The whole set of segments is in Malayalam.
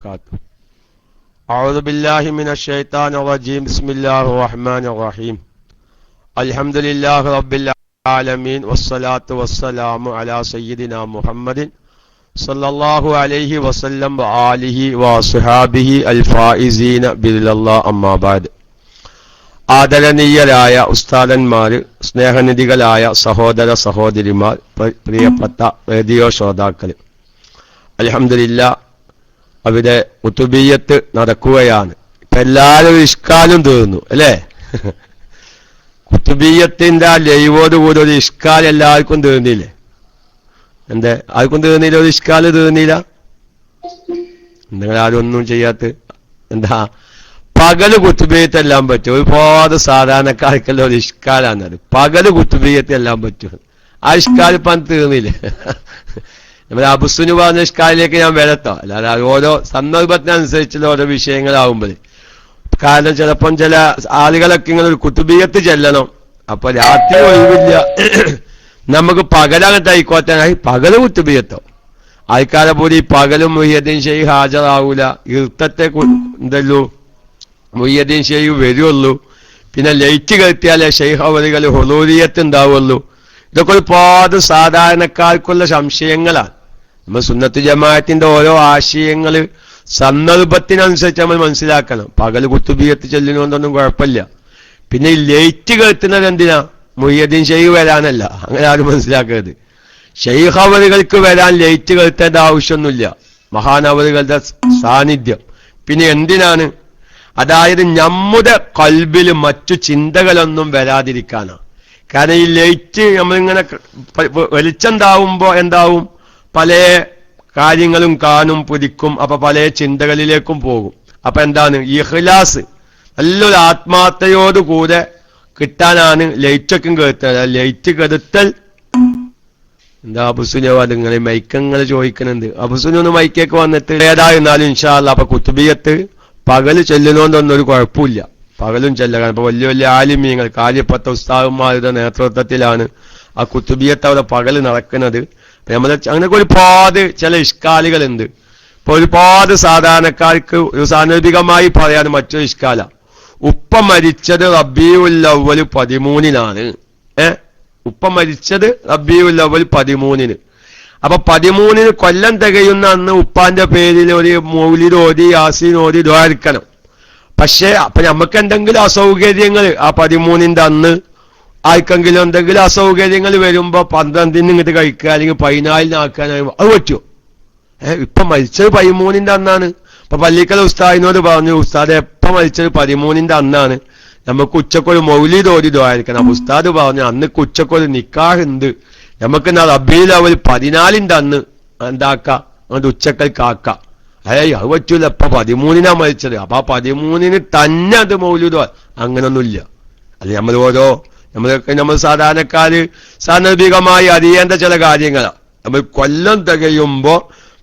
أعوذ بالله من الشيطان الرجيم بسم الله الرحمن الرحيم الحمد لله رب العالمين والصلاة والسلام على سيدنا محمد صلى الله عليه وسلم وآله وصحابه الفائزين بإذن الله أما بعد ആദരണീയരായ ഉസ്താദന്മാർ, സ്നേഹനിധികളായ സഹോദര സഹോദരിമാർ, പ്രിയപ്പെട്ട റേഡിയോ ശ്രോതാക്കൾ, അൽഹംദുലില്ലാഹ് അവിടെ കുത്തുബിയ്യത്ത് നടക്കുകയാണ്. ഇപ്പൊ എല്ലാവരും ഇഷ്കാലും തീർന്നു അല്ലേ? കുത്തുബിയ്യത്തിന്റെ ആ ലൈവോടുകൂടി ഒരു ഇഷ്കാൽ എല്ലാവർക്കും തീർന്നില്ലേ? എന്തേ ആർക്കും തീർന്നില്ല? ഒരു ഇഷ്കാല് തീർന്നില്ല? നിങ്ങൾ ആരും ഒന്നും ചെയ്യാത്ത എന്താ? പകല് കുത്തുബിയ്യത്ത് എല്ലാം പറ്റും. ഒരുപാട് സാധാരണക്കാർക്കെല്ലാം ഒരു ഇഷ്കാലാണത്. പകല് കുത്തുബിയ്യത്ത് എല്ലാം പറ്റും. ആ ഇഷ്കാൽ ഇപ്പം തീർന്നില്ലേ? നമ്മുടെ അബുസുന് പറഞ്ഞ ഇഷ്കാലിലേക്ക് ഞാൻ വരട്ടോ. അല്ലാതെ ഓരോ സന്ദർഭത്തിനനുസരിച്ചുള്ള ഓരോ വിഷയങ്ങളാവുമ്പോൾ, കാരണം ചിലപ്പം ചില ആളുകളൊക്കെ ഇങ്ങനെ ഒരു കുത്തുബിയ്യത്ത് ചെല്ലണം, അപ്പൊ രാത്രി ഒഴിവില്ല, നമുക്ക് പകലങ്ങനത്തെ ആയിക്കോട്ടെ, പകല് കുത്തുബിയ്യത്തോ ആൾക്കാരെ പോലെ ഈ പകലും മുഹിയുദ്ദീൻ ഷെയ്ഖ് ഹാജരാവൂല. ഇരുത്തത്തെ എന്തല്ലോ മുഹിയുദ്ദീൻ ഷെയ്ഖ് വരുള്ളൂ. പിന്നെ ലൈറ്റ് കെട്ടിയാലേ ഷെയ്ഖ് അവരുകൾ ഹുളൂരിയത്ത് ഉണ്ടാവുള്ളൂ. ഇതൊക്കെ ഒരുപാട് സാധാരണക്കാർക്കുള്ള സംശയങ്ങളാണ്. നമ്മൾ സുന്നത്ത് ജമാഅത്തിന്റെ ഓരോ ആശയങ്ങള് സന്ദർഭത്തിനനുസരിച്ച് നമ്മൾ മനസ്സിലാക്കണം. പകൽ കുത്തുബിയ്യത്ത് ചെല്ലുന്നതുകൊണ്ടൊന്നും കുഴപ്പമില്ല. പിന്നെ ഈ ലൈറ്റ് കെട്ടുന്നത് എന്തിനാ? മുഹിയുദ്ദീൻ ഷെയ്ഖ് വരാനല്ല, അങ്ങനെ ആരും മനസ്സിലാക്കരുത്. ഷെയ്ഖ് അവറുകൾക്ക് വരാൻ ലൈറ്റ് കെട്ടേണ്ട ആവശ്യമൊന്നുമില്ല, മഹാനവറുകളുടെ സാന്നിധ്യം. പിന്നെ എന്തിനാണ്? അതായത് നമ്മുടെ കൽബിൽ മറ്റു ചിന്തകളൊന്നും വരാതിരിക്കാനാണ്. കാരണം ഈ ലൈറ്റ് നമ്മളിങ്ങനെ വെളിച്ചണ്ടാവുമ്പോ എന്താവും? പല കാര്യങ്ങളും കാണും, പുതിക്കും, അപ്പൊ പല ചിന്തകളിലേക്കും പോകും. അപ്പൊ എന്താണ്? ഇഖ്ലാസ്, നല്ലൊരു ആത്മാർത്ഥതയോടുകൂടെ കിട്ടാനാണ് ലൈറ്റൊക്കെ കെടുത്തത്. ലൈറ്റ് കെടുത്തൽ എന്താ അബുസുനോ? അതിങ്ങനെ മൈക്കങ്ങൾ ചോദിക്കുന്നുണ്ട്. അബുസുനൊന്ന് മൈക്കേക്ക് വന്നിട്ട് ഏതായിരുന്നാലും ഇൻഷാ അല്ലാഹ് അപ്പൊ കുത്തുബിയ്യത്ത് പകല് ചെല്ലുന്നോണ്ടൊന്നും ഒരു കുഴപ്പമില്ല, പകലും ചെല്ലുക. ഇപ്പൊ വലിയ വലിയ ആലിമീങ്ങൾ, കാര്യപ്പെട്ട ഉസ്താദന്മാരുടെ നേതൃത്വത്തിലാണ് ആ കുത്തുബിയ്യത്ത് അവിടെ പകല് നടക്കുന്നത്. നമ്മൾ അങ്ങനെയൊക്കെ ഒരുപാട് ചില ഇഷ്കാലുകളുണ്ട്. ഇപ്പൊ ഒരുപാട് സാധാരണക്കാർക്ക് ഒരു സാന്ദർഭികമായി പറയാൻ മറ്റൊരു ഇഷ്കാല, ഉപ്പ മരിച്ചത് റബീഉൽ അവ്വൽ 13-നാണ്. ഉപ്പ മരിച്ചത് റബീഉൽ അവ്വൽ 13-ന്. അപ്പൊ 13-ന് കൊല്ലം തികയുന്ന അന്ന് ഉപ്പാന്റെ പേരിൽ ഒരു മൗലിദ് ഓതി, യാസീൻ ഓതി ദുആ എടുക്കണം. പക്ഷേ അപ്പൊ നമുക്ക് എന്തെങ്കിലും അസൗകര്യങ്ങൾ ആ 13-ന്റെ അന്ന് ആർക്കെങ്കിലും എന്തെങ്കിലും അസൗകര്യങ്ങൾ വരുമ്പോ 12-ന് ഇങ്ങോട്ട് കഴിക്കുക, അല്ലെങ്കിൽ 14-ന് ആക്കാനായി അത് പറ്റുമോ? ഇപ്പൊ മരിച്ചത് 13-ന്റെ അന്നാണ്. ഇപ്പൊ പള്ളിക്കൽ ഉസ്താദിനോട് പറഞ്ഞു, ഉസ്താദ് എപ്പ മരിച്ചത് 13-ന്റെ അന്നാണ്, നമുക്ക് ഉച്ചക്കൊരു മൗലിദ് ഓതി ദുആ എടുക്കണം. അപ്പൊ ഉസ്താദ് പറഞ്ഞു, അന്ന് ഉച്ചക്കൊരു നിക്കാഹ് ഉണ്ട്, നമുക്ക് റബീഉൽ അവ്വൽ 14-ന്റെ അന്ന് എന്താക്കാം, അങ്ങോട്ട് ഉച്ചക്കൽക്കാക്കാം. അത് പറ്റൂല, ഇപ്പൊ 13-നാ മരിച്ചത്, അപ്പൊ ആ 13-ന് തന്നെ അത് മൗലൂദ്, അങ്ങനൊന്നുമില്ല. അത് നമ്മൾ സാധാരണക്കാര് സാന്ദർഭികമായി അറിയേണ്ട ചില കാര്യങ്ങളാണ്. നമ്മൾ കൊല്ലം തികയുമ്പോ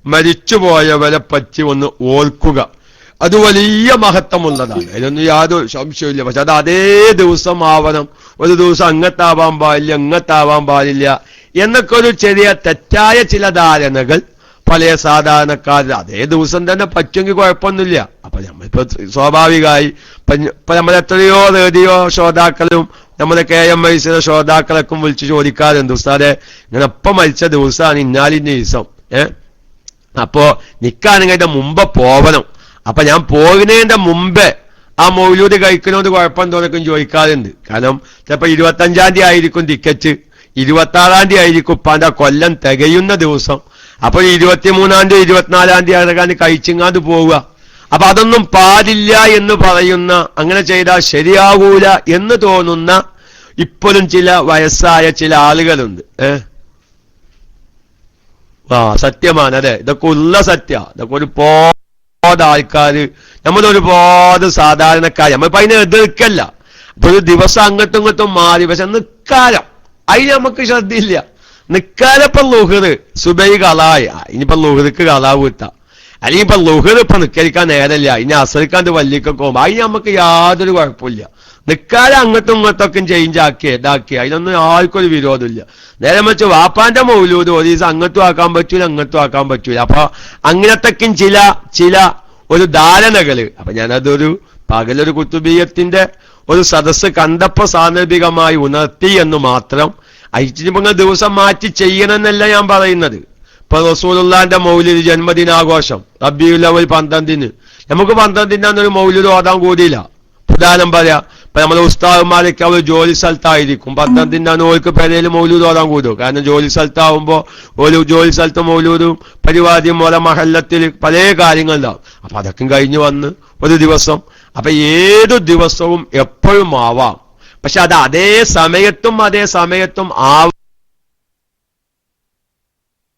മരിച്ചുപോയവരെ പറ്റി ഒന്ന് ഓർക്കുക. അത് വലിയ മഹത്വമുള്ളതാണ്, അതിനൊന്നും യാതൊരു സംശയമില്ല. പക്ഷെ അത് അതേ ദിവസം ആവണം, ഒരു ദിവസം അങ്ങത്താവാൻ പാടില്ല, ഇങ്ങത്താവാൻ പാടില്ല എന്നൊക്കെ ഒരു ചെറിയ തെറ്റായ ചില ധാരണകൾ പല സാധാരണക്കാർ അതേ ദിവസം തന്നെ പറ്റുമെങ്കിൽ കുഴപ്പമൊന്നുമില്ല. അപ്പൊ നമ്മളിപ്പോ സ്വാഭാവികമായി ഇപ്പൊ നമ്മളെത്രയോ റേഡിയോ ശ്രോതാക്കളും നമ്മുടെ KMIC ശ്രോതാക്കളൊക്കെ വിളിച്ച് ചോദിക്കാറുണ്ട്, ഉസ്താദെ ഇങ്ങനെ എപ്പം മരിച്ച ദിവസമാണ് ഇന്നാലിന്റെ ദിവസം, അപ്പോ നിക്കാണെങ്കിൽ അതിന്റെ മുമ്പ് പോവണം, അപ്പൊ ഞാൻ പോകുന്നതിന്റെ മുമ്പേ ആ മൗലൂദ് കഴിക്കണോണ്ട് കുഴപ്പമെന്തോന്നൊക്കെ ചോദിക്കാറുണ്ട്. കാരണം ചിലപ്പോ 25-ാം തീയതി ആയിരിക്കും ടിക്കറ്റ്, 26-ാം തീയതി ആയിരിക്കും ഉപ്പാന്റെ കൊല്ലം തികയുന്ന ദിവസം. അപ്പൊ 23-ാം തീയതി 24-ാം തീയതി ആകാൻ കഴിച്ചിങ്ങാണ്ട് പോവുക. അപ്പൊ അതൊന്നും പാടില്ല എന്ന് പറയുന്ന, അങ്ങനെ ചെയ്താൽ ശരിയാകൂല എന്ന് തോന്നുന്ന ഇപ്പോഴും ചില വയസ്സായ ചില ആളുകളുണ്ട്. സത്യമാണ്, അതെ, ഇതൊക്കെ ഉള്ള സത്യ. ഇതൊക്കെ ഒരുപാട് ആൾക്കാര്, നമ്മളൊരുപാട് സാധാരണക്കാര്, നമ്മളിപ്പോ അതിനെ എതിർക്കല്ല. അപ്പൊ ഒരു ദിവസം അങ്ങോട്ടും ഇങ്ങോട്ടും മാറി, പക്ഷെ നിക്കാലം അതിന് നമുക്ക് ശ്രദ്ധയില്ല. നിക്കാലപ്പം ലുഹ്റ് സുബൈ കളായി, ഇനിയിപ്പോ ലുഹ്ർക്ക് കളാവ് കിട്ടാം, അല്ലെങ്കിൽ ഇപ്പൊ ലുഹ്റ് ഇപ്പൊ നിക്കരിക്കാൻ നേരമില്ല, ഇനി അസറിക്കാണ്ട് വല്ലിക്കൊക്കെ പോകുമ്പോ അതിന് നമുക്ക് യാതൊരു കുഴപ്പമില്ല. നിക്കാലം അങ്ങോട്ടും ഇങ്ങോട്ടൊക്കെ ചേഞ്ച് ആക്കി ഇതാക്കി അതിനൊന്നും ആർക്കും ഒരു വിരോധമില്ല. നേരെ വെച്ച് വാപ്പാന്റെ മൗലൂദ് ഒരു ദിവസം അങ്ങോട്ടും ആക്കാൻ പറ്റൂല, അങ്ങോട്ടും ആക്കാൻ പറ്റൂല. അപ്പൊ അങ്ങനത്തെക്കും ചില ഒരു ധാരണകള്. അപ്പൊ ഞാനതൊരു പകലൊരു കുത്തുബിയത്തിന്റെ ഒരു സദസ്സ് കണ്ടപ്പോ സാന്ദർഭികമായി ഉണർത്തി എന്ന് മാത്രം. അയച്ചിപ്പങ്ങൾ ദിവസം മാറ്റി ചെയ്യണമെന്നല്ല ഞാൻ പറയുന്നത്. ഇപ്പൊ റസൂലുള്ളാന്റെ മൗലിദ് ജന്മദിനാഘോഷം റബീഉൽ അവ്വൽ 12-ന്, നമുക്ക് 12-ന് അന്നൊരു മൗലിദ് ഓതാൻ കൂടിയില്ല. ഉദാഹരണം പറയാ, ഇപ്പൊ നമ്മളെ ഉസ്താദുമാരൊക്കെ അവർ ജോലി സ്ഥലത്തായിരിക്കും, 12-ന് അന്ന് ഓർക്ക് പെരയിൽ മൗലൂദ് ഓതാൻ കൂടും. കാരണം ജോലി സ്ഥലത്താവുമ്പോ ഒരു ജോലി സ്ഥലത്ത് മൗലൂദും പരിപാടിയും പോലെ മഹല്ലത്തിൽ പല കാര്യങ്ങളുണ്ടാവും. അപ്പൊ അതൊക്കെ കഴിഞ്ഞ് വന്ന് ഒരു ദിവസം, അപ്പൊ ഏതു ദിവസവും എപ്പോഴും ആവാം. പക്ഷെ അത് അതേ സമയത്തും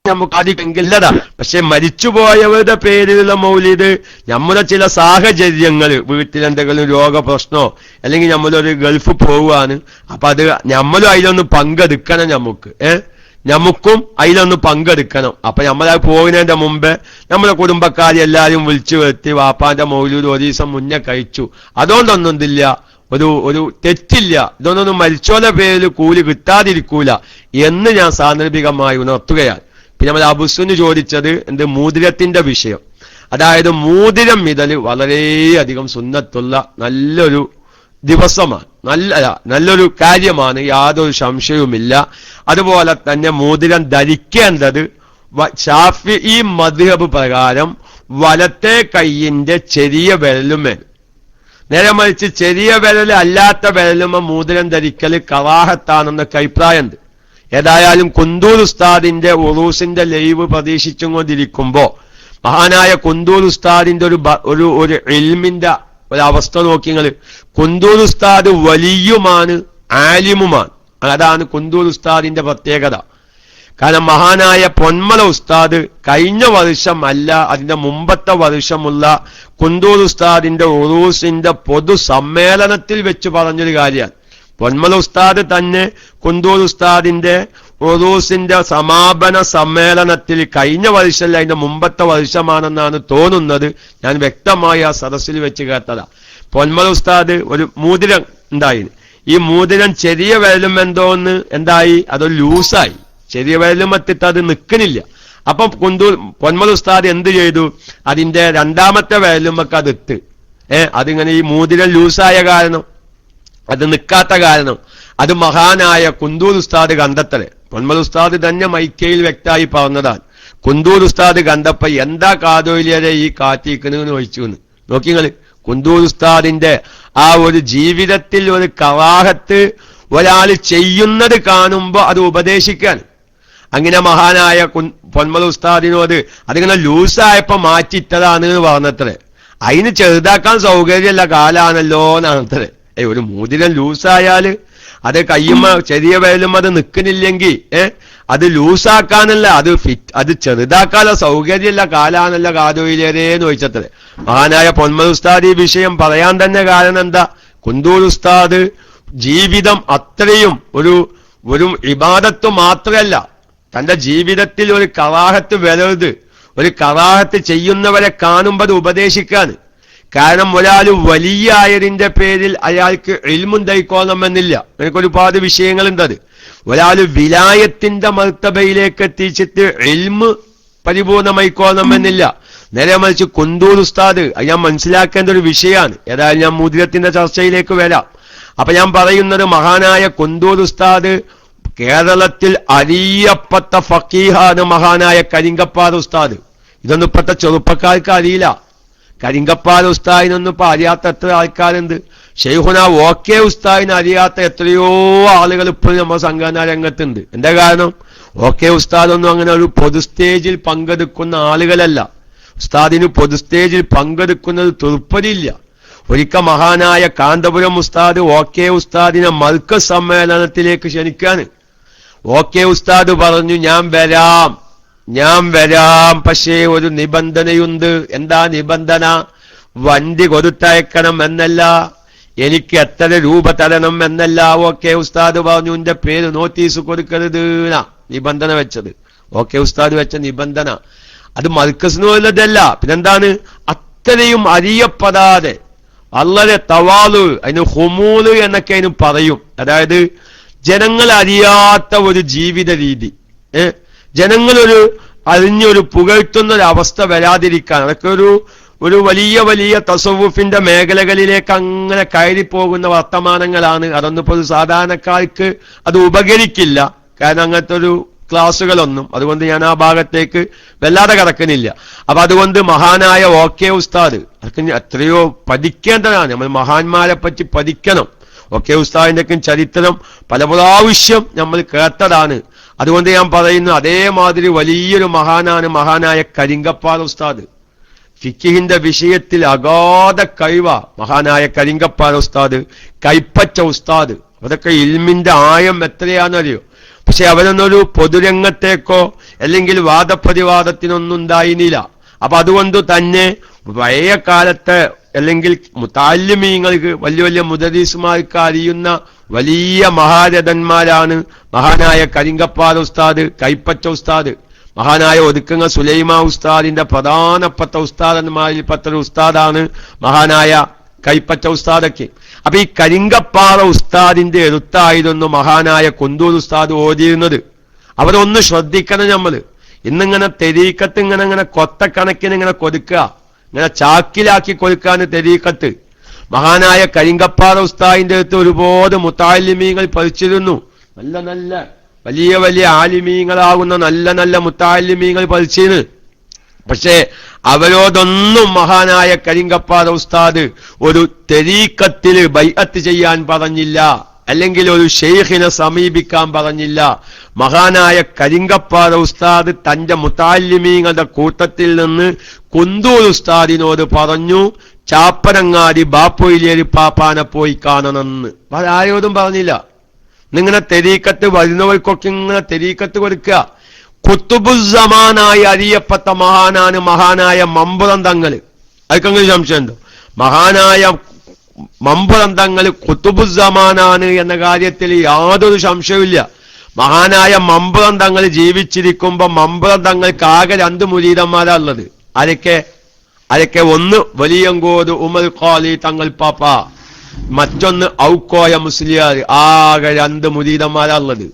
നമുക്ക് അധികമില്ലതാ. പക്ഷെ മരിച്ചുപോയവരുടെ പേരിലുള്ള മൗലിദ് നമ്മുടെ ചില സാഹചര്യങ്ങൾ, വീട്ടിലെന്തെങ്കിലും രോഗപ്രശ്നമോ അല്ലെങ്കിൽ നമ്മളൊരു ഗൾഫ് പോവുകയാണ്, അപ്പൊ അത് നമ്മളും അതിലൊന്ന് പങ്കെടുക്കണം. നമുക്കും അതിലൊന്ന് പങ്കെടുക്കണം. അപ്പൊ നമ്മളത് പോകുന്നതിന്റെ മുമ്പേ നമ്മളെ കുടുംബക്കാരെ എല്ലാവരും വിളിച്ചു വരുത്തി വാപ്പാന്റെ മൗലൂദ് ഒരു ദിവസം മുന്നേ കഴിച്ചു. അതുകൊണ്ടൊന്നും ഇതില്ല, ഒരു തെറ്റില്ല. ഇതൊന്നും മരിച്ചോന്റെ പേരിൽ കൂലി കിട്ടാതിരിക്കൂല എന്ന് ഞാൻ സാന്ദർഭികമായി ഉണർത്തുകയാണ്. പിന്നെ നമ്മൾ അബുസുന് ചോദിച്ചത് മോതിരത്തിന്റെ വിഷയം. അതായത് മോതിരം ഇടൽ വളരെയധികം സുന്നത്തുള്ള നല്ലൊരു ദിവസമാണ്, നല്ലൊരു കാര്യമാണ്, യാതൊരു സംശയവുമില്ല. അതുപോലെ തന്നെ മോതിരം ധരിക്കേണ്ടത് ശാഫിഈ മദ്ഹബ് പ്രകാരം വലത്തെ കൈയിന്റെ ചെറിയ വിരലുമേൽ, നേരെ മറിച്ച് ചെറിയ വിരൽ അല്ലാത്ത വിരലുമ മോതിരം ധരിക്കൽ കറാഹത്താണെന്നൊക്കെ അഭിപ്രായമുണ്ട്. ഏതായാലും കുന്തൂർ ഉസ്താദിന്റെ ഉറൂസിന്റെ ലൈവ് പ്രതീക്ഷിച്ചും കൊണ്ടിരിക്കുമ്പോ മഹാനായ കുന്തൂർ ഉസ്താദിന്റെ ഒരു ഇൽമിന്റെ ഒരവസ്ഥ നോക്കിങ്ങള്. കുന്തൂർ ഉസ്താദ് വലിയുമാണ്, ആലിമുമാണ്. അതാണ് കുന്തൂർ ഉസ്താദിന്റെ പ്രത്യേകത. കാരണം മഹാനായ പൊന്മല ഉസ്താദ് കഴിഞ്ഞ വർഷം അല്ല അതിന്റെ മുമ്പത്തെ വർഷമുള്ള കുന്തൂർ ഉസ്താദിന്റെ ഉറൂസിന്റെ പൊതു സമ്മേളനത്തിൽ വെച്ച് പറഞ്ഞൊരു കാര്യമാണ്. പൊന്മല ഉസ്താദ് തന്നെ കുന്തൂർ ഉസ്താദിന്റെ ഉറൂസിന്റെ സമാപന സമ്മേളനത്തിൽ കഴിഞ്ഞ വർഷമല്ല അതിന്റെ മുമ്പത്തെ വർഷമാണെന്നാണ് തോന്നുന്നത്. ഞാൻ വ്യക്തമായി ആ സദസ്സിൽ വെച്ച് കേട്ടതാ. പൊന്മല ഉസ്താദ് ഒരു മോതിരം ഉണ്ടായി. ഈ മോതിരം ചെറിയ വിരലും എന്തോന്ന് എന്തായി, അതൊരു ലൂസായി, ചെറിയ വിരലും എത്തിട്ട് അത് നിൽക്കണില്ല. അപ്പൊ പൊന്മല ഉസ്താദ് എന്ത് ചെയ്തു, അതിന്റെ രണ്ടാമത്തെ വിരലുമൊക്കെ അത് ഇട്ട് അതിങ്ങനെ ഈ മോതിരം ലൂസായ കാരണം, അത് നിൽക്കാത്ത കാരണം അത് മഹാനായ കുന്തൂർ ഉസ്താദ് കണ്ടെത്തല്. പൊന്മല ഉസ്താദ് തന്നെ മൈക്കയിൽ വ്യക്തമായി പറഞ്ഞതാണ്. കുന്തൂർ ഉസ്താദ് കണ്ടപ്പോ എന്താ കാതോലിയരെ ഈ കാറ്റിക്കണെന്ന് ചോദിച്ചു എന്ന് നോക്കിങ്ങള്. കുന്തൂർ ഉസ്താദിന്റെ ആ ഒരു ജീവിതത്തിൽ ഒരു കറാഹത്ത് ഒരാൾ ചെയ്യുന്നത് കാണുമ്പോ അത് ഉപദേശിക്കാൻ. അങ്ങനെ മഹാനായ പൊന്മല ഉസ്താദിനോട് അതിങ്ങനെ ലൂസായപ്പോ മാറ്റിയിട്ടതാണ് പറഞ്ഞത്രേ. അതിന് ചെറുതാക്കാൻ സൗകര്യമല്ല, കാലാണല്ലോ എന്നാണത്രേ. ഒരു മോതിരം ലൂസായാല് അത് കയ്യുമ്മ ചെറിയ വേലും അത് നിൽക്കുന്നില്ലെങ്കിൽ അത് ലൂസാക്കാനല്ല, അത് ചെറുതാക്കാനുള്ള സൗകര്യമല്ല, കാലാണല്ല കാതോയിലേരേന്ന് ചോദിച്ചത്രേ. മഹാനായ പൊന്മല ഉസ്താദ് ഈ വിഷയം പറയാൻ തന്നെ കാരണം എന്താ, കുന്തൂർ ഉസ്താദ് ജീവിതം അത്രയും ഒരു ഇബാദത്ത് മാത്രമല്ല, തന്റെ ജീവിതത്തിൽ ഒരു കറാഹത്ത് വരരുത്, ഒരു കറാഹത്ത് ചെയ്യുന്നവരെ കാണുമ്പോൾ അത് ഉപദേശിക്കാണ്. കാരണം ഒരാൾ വലിയ ആയതിന്റെ പേരിൽ അയാൾക്ക് ഇൽമുണ്ടായിക്കോളണമെന്നില്ല. എനിക്കൊരുപാട് വിഷയങ്ങളുണ്ട്. അത് ഒരാൾ വിലായത്തിന്റെ മർത്തബയിലേക്ക് എത്തിച്ചിട്ട് ഇൽമ് പരിപൂർണമായിക്കോളണമെന്നില്ല. നേരെ മറിച്ച് കുന്തൂർ ഉസ്താദ് ഞാൻ മനസ്സിലാക്കേണ്ട ഒരു വിഷയമാണ്. ഏതായാലും ഞാൻ മോതിരത്തിന്റെ ചർച്ചയിലേക്ക് വരാം. അപ്പൊ ഞാൻ പറയുന്നത് മഹാനായ കുന്തൂർ ഉസ്താദ് കേരളത്തിൽ അറിയപ്പെട്ട ഫക്കീഹാണ് മഹാനായ കരിങ്കപ്പാറ ഉസ്താദ്. ഇതൊന്നും ഇപ്പോഴത്തെ ചെറുപ്പക്കാർക്ക് അറിയില്ല. കരിങ്കപ്പാറ ഉസ്താദിനൊന്നും ഇപ്പൊ അറിയാത്ത എത്ര ആൾക്കാരുണ്ട്. ഷെയ്ഖുന ഓക്കെ ഉസ്താദിനെ അറിയാത്ത എത്രയോ ആളുകൾ ഇപ്പോഴും നമ്മുടെ സംഘടനാ രംഗത്തുണ്ട്. എന്താ കാരണം, ഓക്കെ ഉസ്താദൊന്നും അങ്ങനെ ഒരു പൊതു സ്റ്റേജിൽ പങ്കെടുക്കുന്ന ആളുകളല്ല. ഉസ്താദിന് പൊതു സ്റ്റേജിൽ പങ്കെടുക്കുന്നത് തൃപ്പതിയില്ല. ഒരിക്കൽ മഹാനായ കാന്തപുരം ഉസ്താദ് ഓക്കെ ഉസ്താദിനെ മർക്കസ് സമ്മേളനത്തിലേക്ക് ക്ഷണിക്കാണ്. ഓക്കെ ഉസ്താദ് പറഞ്ഞു, ഞാൻ വരാം, പക്ഷേ ഒരു നിബന്ധനയുണ്ട്. എന്താ നിബന്ധന? വണ്ടി കൊടുത്തയക്കണം എന്നല്ല, എനിക്ക് എത്ര രൂപ തരണം എന്നല്ല. ഓക്കെ ഉസ്താദ് പറഞ്ഞു, എന്റെ പേര് നോട്ടീസ് കൊടുക്കരുത് നിബന്ധന വെച്ചത്. ഓക്കെ ഉസ്താദ് വെച്ച നിബന്ധന അത് മർക്കസിനുള്ളതല്ല. പിന്നെന്താണ്, അത്രയും അറിയപ്പെടാതെ വളരെ തവാളു, അതിന് ഹുമൂല് എന്നൊക്കെ അതിന് പറയും. അതായത് ജനങ്ങൾ അറിയാത്ത ഒരു ജീവിത രീതി, ജനങ്ങളൊരു അറിഞ്ഞൊരു പുകഴ്ത്തുന്ന ഒരവസ്ഥ വരാതിരിക്കാൻ, അതൊക്കെ ഒരു വലിയ വലിയ തസവുഫിന്റെ മേഖലകളിലേക്ക് അങ്ങനെ കയറിപ്പോകുന്ന വർത്തമാനങ്ങളാണ്. അതൊന്നും ഇപ്പോൾ സാധാരണക്കാർക്ക് അത് ഉപകരിക്കില്ല, കാരണം അങ്ങനത്തെ ഒരു ക്ലാസ്സുകളൊന്നും. അതുകൊണ്ട് ഞാൻ ആ ഭാഗത്തേക്ക് വല്ലാതെ കടക്കുന്നില്ല. അപ്പൊ അതുകൊണ്ട് മഹാനായ OK ഉസ്താദ് അതൊക്കെ എത്രയോ പഠിക്കേണ്ടതാണ്. നമ്മൾ മഹാന്മാരെ പറ്റി പഠിക്കണം. OK ഉസ്താദിന്റെ ചരിത്രം പല പ്രാവശ്യം നമ്മൾ കേട്ടതാണ്. അതുകൊണ്ട് ഞാൻ പറയുന്നു, അതേമാതിരി വലിയൊരു മഹാനാണ് മഹാനായ കരിങ്കപ്പാറ ഉസ്താദ്. ഫിഖിന്റെ വിഷയത്തിൽ അഗാധ കഴിവ മഹാനായ കരിങ്കപ്പാറ ഉസ്താദ്, കൈപ്പറ്റ ഉസ്താദ്. അതൊക്കെ ഇൽമിന്റെ ആയം എത്രയാണെന്നറിയോ? പക്ഷെ അവരൊന്നൊരു പൊതുരംഗത്തേക്കോ അല്ലെങ്കിൽ വാദപ്രതിവാദത്തിനൊന്നും ഉണ്ടായിരുന്നില്ല. അപ്പൊ അതുകൊണ്ട് തന്നെ പഴയ കാലത്തെ അല്ലെങ്കിൽ മുതഅല്ലിമീങ്ങൾക്ക് വലിയ വലിയ മുദരീസുമാർക്ക് അറിയുന്ന വലിയ മഹാരഥന്മാരാണ് മഹാനായ കരിങ്കപ്പാറ ഉസ്താദ്, കൈപ്പറ്റ ഉസ്താദ്, മഹാനായ ഒതുക്കങ്ങ സുലൈമാ ഉസ്താദിന്റെ പ്രധാനപ്പെട്ട ഉസ്താദന്മാരിൽപ്പെട്ട ഒരു ഉസ്താദാണ് മഹാനായ കൈപ്പറ്റ ഉസ്താദൊക്കെ. അപ്പൊ ഈ കരിങ്കപ്പാറ ഉസ്താദിന്റെ എഴുത്തായിരുന്നു മഹാനായ കുന്തൂർ ഉസ്താദ് ഓതിയിരുന്നത്. അവരൊന്ന് ശ്രദ്ധിക്കണം നമ്മള്. ഇന്നിങ്ങനെ തെരീക്കത്ത് ഇങ്ങനെ കൊത്തക്കണക്കിന് ഇങ്ങനെ കൊടുക്കുക, ഇങ്ങനെ ചാക്കിലാക്കി കൊടുക്കാന് തെരീക്കത്ത്. മഹാനായ കരിങ്കപ്പാറ ഉസ്താദിന്റെ അടുത്ത് ഒരുപാട് മുതഅല്ലിമീങ്ങൾ പഠിച്ചിരുന്നു. നല്ല നല്ല വലിയ വലിയ ആലിമീങ്ങളാകുന്ന നല്ല നല്ല മുതഅല്ലിമീങ്ങൾ പഠിച്ചിരുന്നു. പക്ഷേ അവരോടൊന്നും മഹാനായ കരിങ്കപ്പാറ ഉസ്താദ് ഒരു തെരീക്കത്തില് ബൈഅത്ത് ചെയ്യാൻ പറഞ്ഞില്ല, അല്ലെങ്കിൽ ഒരു ഷെയ്ഖിനെ സമീപിക്കാൻ പറഞ്ഞില്ല. മഹാനായ കരിങ്കപ്പാറ ഉസ്താദ് തന്റെ മുതഅല്ലിമീങ്ങളുടെ കൂട്ടത്തിൽ നിന്ന് കുന്തൂർ ഉസ്താദിനോട് പറഞ്ഞു, ചാപ്പനങ്ങാടി ബാപ്പൊയിലേരി പാപ്പാനെ പോയി കാണണമെന്ന്. ആരോടും പറഞ്ഞില്ല. നിങ്ങനെ തെരീക്കത്ത് വരുന്നവർക്കൊക്കെ ഇങ്ങനെ തെരീക്കത്ത് കൊടുക്കുക. ഖുത്ബുസ്സമാനായി അറിയപ്പെട്ട മഹാനാണ് മഹാനായ മമ്പുറം തങ്ങൾ. അതൊക്കെ സംശയമുണ്ടോ? മഹാനായ മമ്പുറം തങ്ങൾ ഖുത്ബുസ്സമാനാണ് എന്ന കാര്യത്തിൽ യാതൊരു സംശയവുമില്ല. മഹാനായ മമ്പുറം തങ്ങൾ ജീവിച്ചിരിക്കുമ്പോ മമ്പുറം തങ്ങൾക്ക് ആകെ 2 മുരീദന്മാരാ ഉള്ളത്. അതൊക്കെ ഒന്ന് വലിയങ്കോട് ഉമർ ഖാലി തങ്ങൾ പാപ്പ, മറ്റൊന്ന് ഔക്കോയ മുസ്ലിയാർ. ആകെ 2 മുരീദന്മാരാ ഉള്ളത്.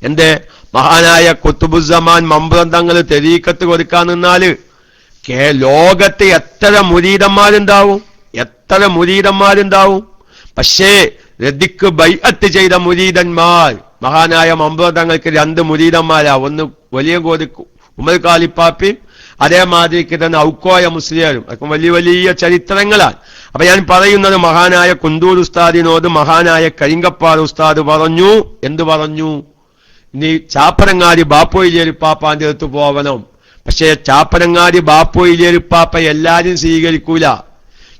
എന്തേ? മഹാനായ ഖുത്ബുസ്സമാൻ മമ്പുറം തങ്ങൾ തെരീക്കത്ത് കൊടുക്കാൻ നിന്നാല് ലോകത്ത് എത്ര മുരീദന്മാരുണ്ടാവും? പക്ഷേ രദിക്ക് ബൈഅത്ത് ചെയ്ത മുരീദന്മാർ മഹാനായ മമ്പുറം തങ്ങൾക്ക് 2 മുരീദന്മാരാ. ഒന്ന് വലിയ കോതി ഉമർ ഖാലിപ്പാപ്പയും അതേമാതിരിക്ക് തന്നെ ഔക്കോയ മുസ്ലിയാരും. അതൊക്കെ വലിയ വലിയ ചരിത്രങ്ങളാണ്. അപ്പൊ ഞാൻ പറയുന്നത്, മഹാനായ കുന്തൂർ ഉസ്താദിനോട് മഹാനായ കരിങ്കപ്പാറ ഉസ്താദ് പറഞ്ഞു. എന്തു പറഞ്ഞു? നീ ചാപ്പനങ്ങാടി ബാപ്പൊയിലേരി പാപ്പാന്റെ അടുത്ത് പോവണം. പക്ഷേ ചാപ്പനങ്ങാടി ബാപ്പൊയിലേരി പാപ്പ എല്ലാരും സ്വീകരിക്കൂല.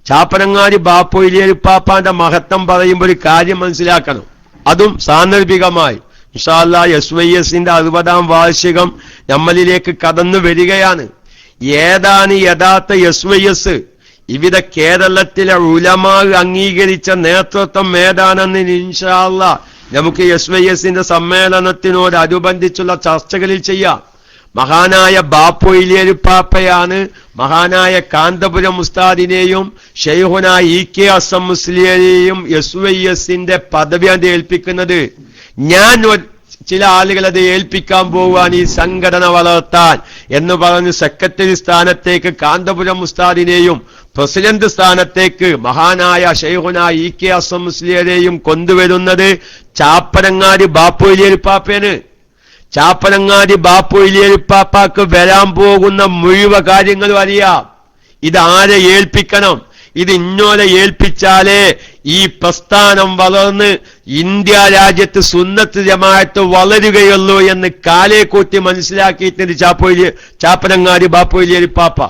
ചാപ്പനങ്ങാടി ബാപ്പൊയിലേരി പാപ്പാന്റെ മഹത്വം പറയുമ്പോൾ ഒരു കാര്യം മനസ്സിലാക്കണം. അതും സാന്ദർഭികമായി ഇൻഷാ അല്ലാഹ് SYSന്റെ 60ാം വാർഷികം നമ്മളിലേക്ക് കടന്നു വരികയാണ്. ഏതാണ് യഥാർത്ഥ SYS? ഇവിടെ കേരളത്തിലെ ഉലമാ അംഗീകരിച്ച നേതൃത്വം ഏതാണെന്ന് ഇൻഷാ അല്ലാഹ് നമുക്ക് SYSന്റെ സമ്മേളനത്തിനോടനുബന്ധിച്ചുള്ള ചർച്ചകളിൽ ചെയ്യാം. മഹാനായ ബാപ്പൊയിലേരി പാപ്പയാണ് മഹാനായ കാന്തപുരം ഉസ്താദിനെയും ഷെയ്ഖുന EK അസം മുസ്ലിയെയും SYSന്റെ പദവി അത് ഏൽപ്പിക്കുന്നത്. ഞാൻ ചില ആളുകൾ അത് ഏൽപ്പിക്കാൻ പോവാൻ ഈ സംഘടന വളർത്താൻ എന്ന് പറഞ്ഞ് സെക്രട്ടറി സ്ഥാനത്തേക്ക് കാന്തപുരം ഉസ്താദിനെയും പ്രസിഡന്റ് സ്ഥാനത്തേക്ക് മഹാനായ ഷെയ്ഖുന EK അസം മുസ്ലിയെയും കൊണ്ടുവരുന്നത് ചാപ്പനങ്ങാടി ബാപ്പൊയിലേരി പാപ്പയാണ്. ചാപ്പനങ്ങാടി ബാപ്പൊയിലേരി പാപ്പാക്ക് വരാൻ പോകുന്ന മുഴുവൻ കാര്യങ്ങളും അറിയാം. ഇതാരെ ഏൽപ്പിക്കണം, ഇത് ഇന്നോലെ ഏൽപ്പിച്ചാലേ ഈ പ്രസ്ഥാനം വളർന്ന് ഇന്ത്യ രാജ്യത്ത് സുന്നത്ത് ജമാഅത്ത് വളരുകയുള്ളൂ എന്ന് കാലേ കൂട്ടി മനസ്സിലാക്കിയിട്ടുണ്ട് ചാപ്പനങ്ങാടി ബാപ്പൊയിലേരി പാപ്പ.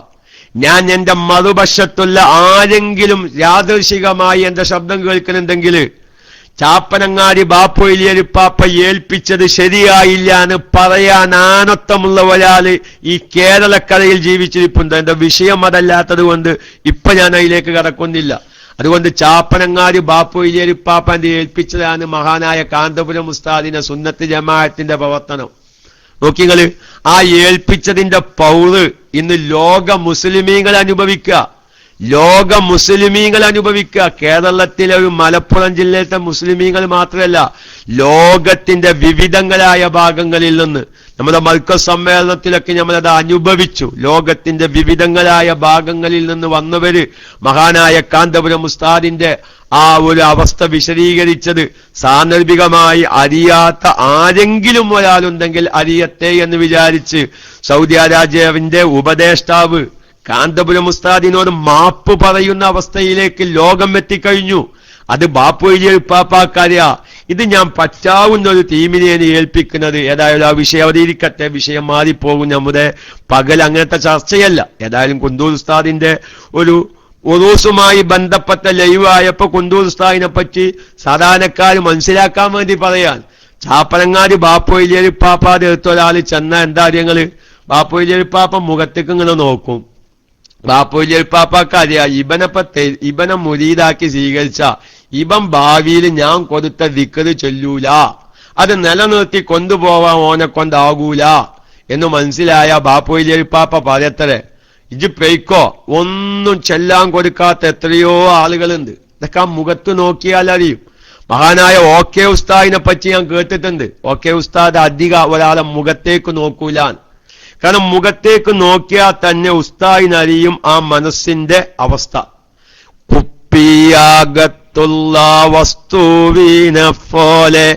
ഞാൻ എന്റെ മറുപക്ഷത്തുള്ള ആരെങ്കിലും യാദൃശികമായി എന്റെ ശബ്ദം കേൾക്കുന്നുണ്ടെങ്കിൽ ചാപ്പനങ്ങാടി ബാപ്പൊയിലേരി പാപ്പ ഏൽപ്പിച്ചത് ശരിയായില്ല എന്ന് പറയാൻ ആനത്തമുള്ള ഒരാള് ഈ കേരളക്കരയിൽ ജീവിച്ചിരിപ്പുണ്ട്. എന്റെ വിഷയം അതല്ലാത്തത് കൊണ്ട് ഇപ്പൊ ഞാൻ അതിലേക്ക് കടക്കുന്നില്ല. അതുകൊണ്ട് ചാപ്പനങ്ങാടി ബാപ്പൊയിലേരി പാപ്പന്റെ ഏൽപ്പിച്ചതാണ് മഹാനായ കാന്തപുരം ഉസ്താദിനെ സുന്നത്ത് ജമാഅത്തിന്റെ പ്രവർത്തനം. നോക്കിങ്ങള്, ആ ഏൽപ്പിച്ചതിന്റെ പൗറ് ഇന്ന് ലോക മുസ്ലിമീങ്ങൾ അനുഭവിക്കുക. ലോക മുസ്ലിമീങ്ങൾ അനുഭവിക്കുക. കേരളത്തിലെ ഒരു മലപ്പുറം ജില്ലയിലത്തെ മുസ്ലിമീങ്ങൾ മാത്രമല്ല, ലോകത്തിന്റെ വിവിധങ്ങളായ ഭാഗങ്ങളിൽ നിന്ന് നമ്മുടെ മർക്കസ് സമ്മേളനത്തിലൊക്കെ നമ്മളത് അനുഭവിച്ചു. ലോകത്തിന്റെ വിവിധങ്ങളായ ഭാഗങ്ങളിൽ നിന്ന് വന്നവര് മഹാനായ കാന്തപുരം ഉസ്താദിന്റെ ആ ഒരു അവസ്ഥ വിശദീകരിച്ചത് സാന്ദർഭികമായി അറിയാത്ത ആരെങ്കിലും ഒരാളുണ്ടെങ്കിൽ അറിയട്ടെ എന്ന് വിചാരിച്ച് സൗദി അറേബ്യാവിന്റെ ഉപദേഷ്ടാവ് കാന്തപുരം ഉസ്താദിനോട് മാപ്പ് പറയുന്ന അവസ്ഥയിലേക്ക് ലോകം എത്തിക്കഴിഞ്ഞു. അത് ബാപ്പുയിലെ ഉപ്പാപ്പാക്കറിയാ. ഇത് ഞാൻ പറ്റാവുന്ന ഒരു ടീമിനെയാണ് ഏൽപ്പിക്കുന്നത്. ഏതായാലും ആ വിഷയം അവതരിക്കട്ടെ, വിഷയം മാറിപ്പോകും. നമ്മുടെ പകൽ അങ്ങനത്തെ ചർച്ചയല്ല. ഏതായാലും കുന്തൂർ ഉസ്താദിന്റെ ഒരു ഉറൂസുമായി ബന്ധപ്പെട്ട ലൈവ് ആയപ്പോ കുന്തൂർ ഉസ്താദിനെ പറ്റി സാധാരണക്കാർ മനസ്സിലാക്കാൻ വേണ്ടി പറയാൻ, ചാപ്പനങ്ങാടി ബാപ്പുയിലെ ഉപ്പാപ്പാടെ അടുത്ത ഒരാൾ ചെന്ന എന്താ കാര്യങ്ങള്, ബാപ്പുയിലെ ഉപ്പാപ്പ മുഖത്തേക്ക് ഇങ്ങനെ നോക്കും. ബാപ്പുയിലെ ഉപ്പാപ്പാക്കറിയാ ഇബനെ മുരീദാക്കി സ്വീകരിച്ച ഇവൻ ഭാവിയിൽ ഞാൻ കൊടുത്ത ദിക്റ് ചൊല്ലൂല, അത് നിലനിർത്തി കൊണ്ടുപോവാൻ ഓനെ കൊണ്ടാകൂല എന്ന് മനസ്സിലായ ബാപ്പുയിലെ ഉപ്പാപ്പ പറയത്തരെ, ഇജ് പെയ്ക്കോ, ഒന്നും ചെല്ലാൻ കൊടുക്കാത്ത എത്രയോ ആളുകളുണ്ട്. ഇതൊക്കെ ആ മുഖത്ത് നോക്കിയാൽ അറിയും. മഹാനായ ഓക്കെ ഉസ്താദിനെ പറ്റി ഞാൻ കേട്ടിട്ടുണ്ട്. ഓക്കെ ഉസ്താദ് അധികം ഒരാളെ മുഖത്തേക്ക് നോക്കൂലാൻ. കാരണം മുഖത്തേക്ക് നോക്കിയാൽ തന്നെ ഉസ്താദിനറിയും ആ മനസ്സിന്റെ അവസ്ഥ. കുപ്പിയാകത്തുള്ള വസ്തുവിനെ പോലെ